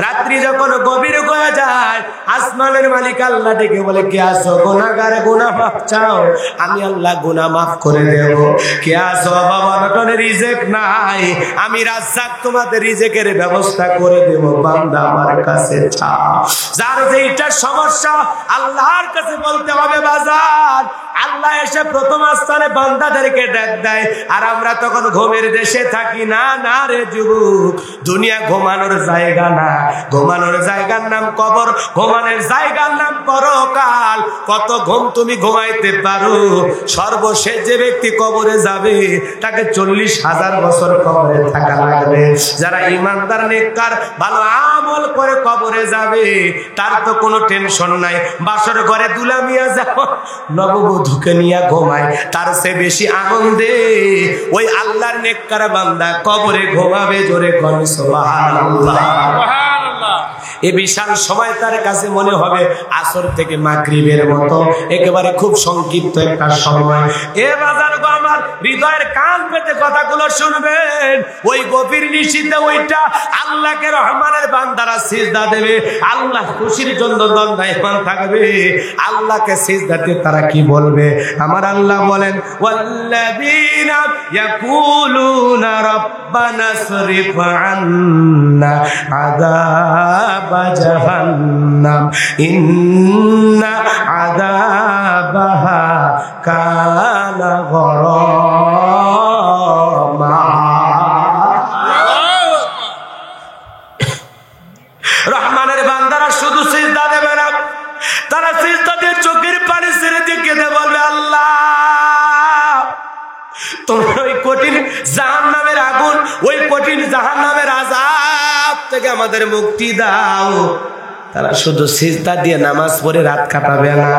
রাত্রি যখন গভীর হয়ে যায়, আসমানের মালিক আল্লাহ ডেকে বলে, কে আসো গুনাহগার, গুনাহ মাফ চাও, আমি আল্লাহ গুনাহ মাফ করে দেব। কে আসো বাবা নটনের রিজেক নাই, আমি রাজ্জাক তোমাদের রিজেকের ব্যবস্থা করে দেব। বান্দা আমার কাছে চাও। যার যেটা সমস্যা আল্লাহর কাছে বলতে হবে বাজার। আল্লাহ এসে প্রথম স্থানে বান্দাদেরকে ডাক দেয়, আর আমরা তখন ঘুমের দেশে থাকি। না না রে যুবক, দুনিয়া ঘুমানোর জায়গা না, ঘুমানোর জায়গার নাম কবর, ঘুমানোর জায়গার নাম পরকাল। কত ঘুম তুমি ঘুমাইতে পারো? সর্বশেষ যে ব্যক্তি কবরে যাবে তাকে 40,000 বছর কবরে থাকা লাগবে। যারা ইমানদার নেককার ভালো আমল করে কবরে যাবে তার তো কোনো টেনশন নাই। বাসর ঘরে দুলামিয়া যাও, নববধূকে নিয়ে ঘুমায়, তার চেয়ে বেশি আনন্দে ওই আল্লাহর নেককার বান্দা কবরে ঘুমাবে। জোরে কোন সুবহানাল্লাহ। এই বিশাল সময় তার কাছে মনে হবে আসর থেকে মাগরিবের মতো, একেবারে খুব সংক্ষিপ্ত একটা সময়। এ বাজার গো, আমার হৃদয়ের কান পেতে কথাগুলো শুনবেন। ওই গভীর নিশীথে ওইটা আল্লাহকে রহমানের বান্দারা সিজদা দেবে, আল্লাহ খুশির জন্য দণ্ডায়মান থাকবে। আল্লাহকে সিজদা দিয়ে তারা কি বলবে? আমার আল্লাহ বলেন, ওয়াল্লাযীনা ইয়াকুলুনা রাব্বানা সরিফ আন্না আযাবা জাহান্নাম ইন্না আযাবাহা কানা গরামা। রহমানের বান্দারা শুধু সিজদা দেবে না, তারা সিজদা দিয়ে চোখের পানি ছেড়ে দিয়ে কেঁদে বলবে, আল্লাহ তোমার ওই কঠিন জাহান্নামের আগুন, ওই কঠিন জাহান্নামের আযাব থেকে আমাদের মুক্তি দাও। তারা শুধু সিজদা দিয়ে নামাজ পড়ে রাত কাটাবে না।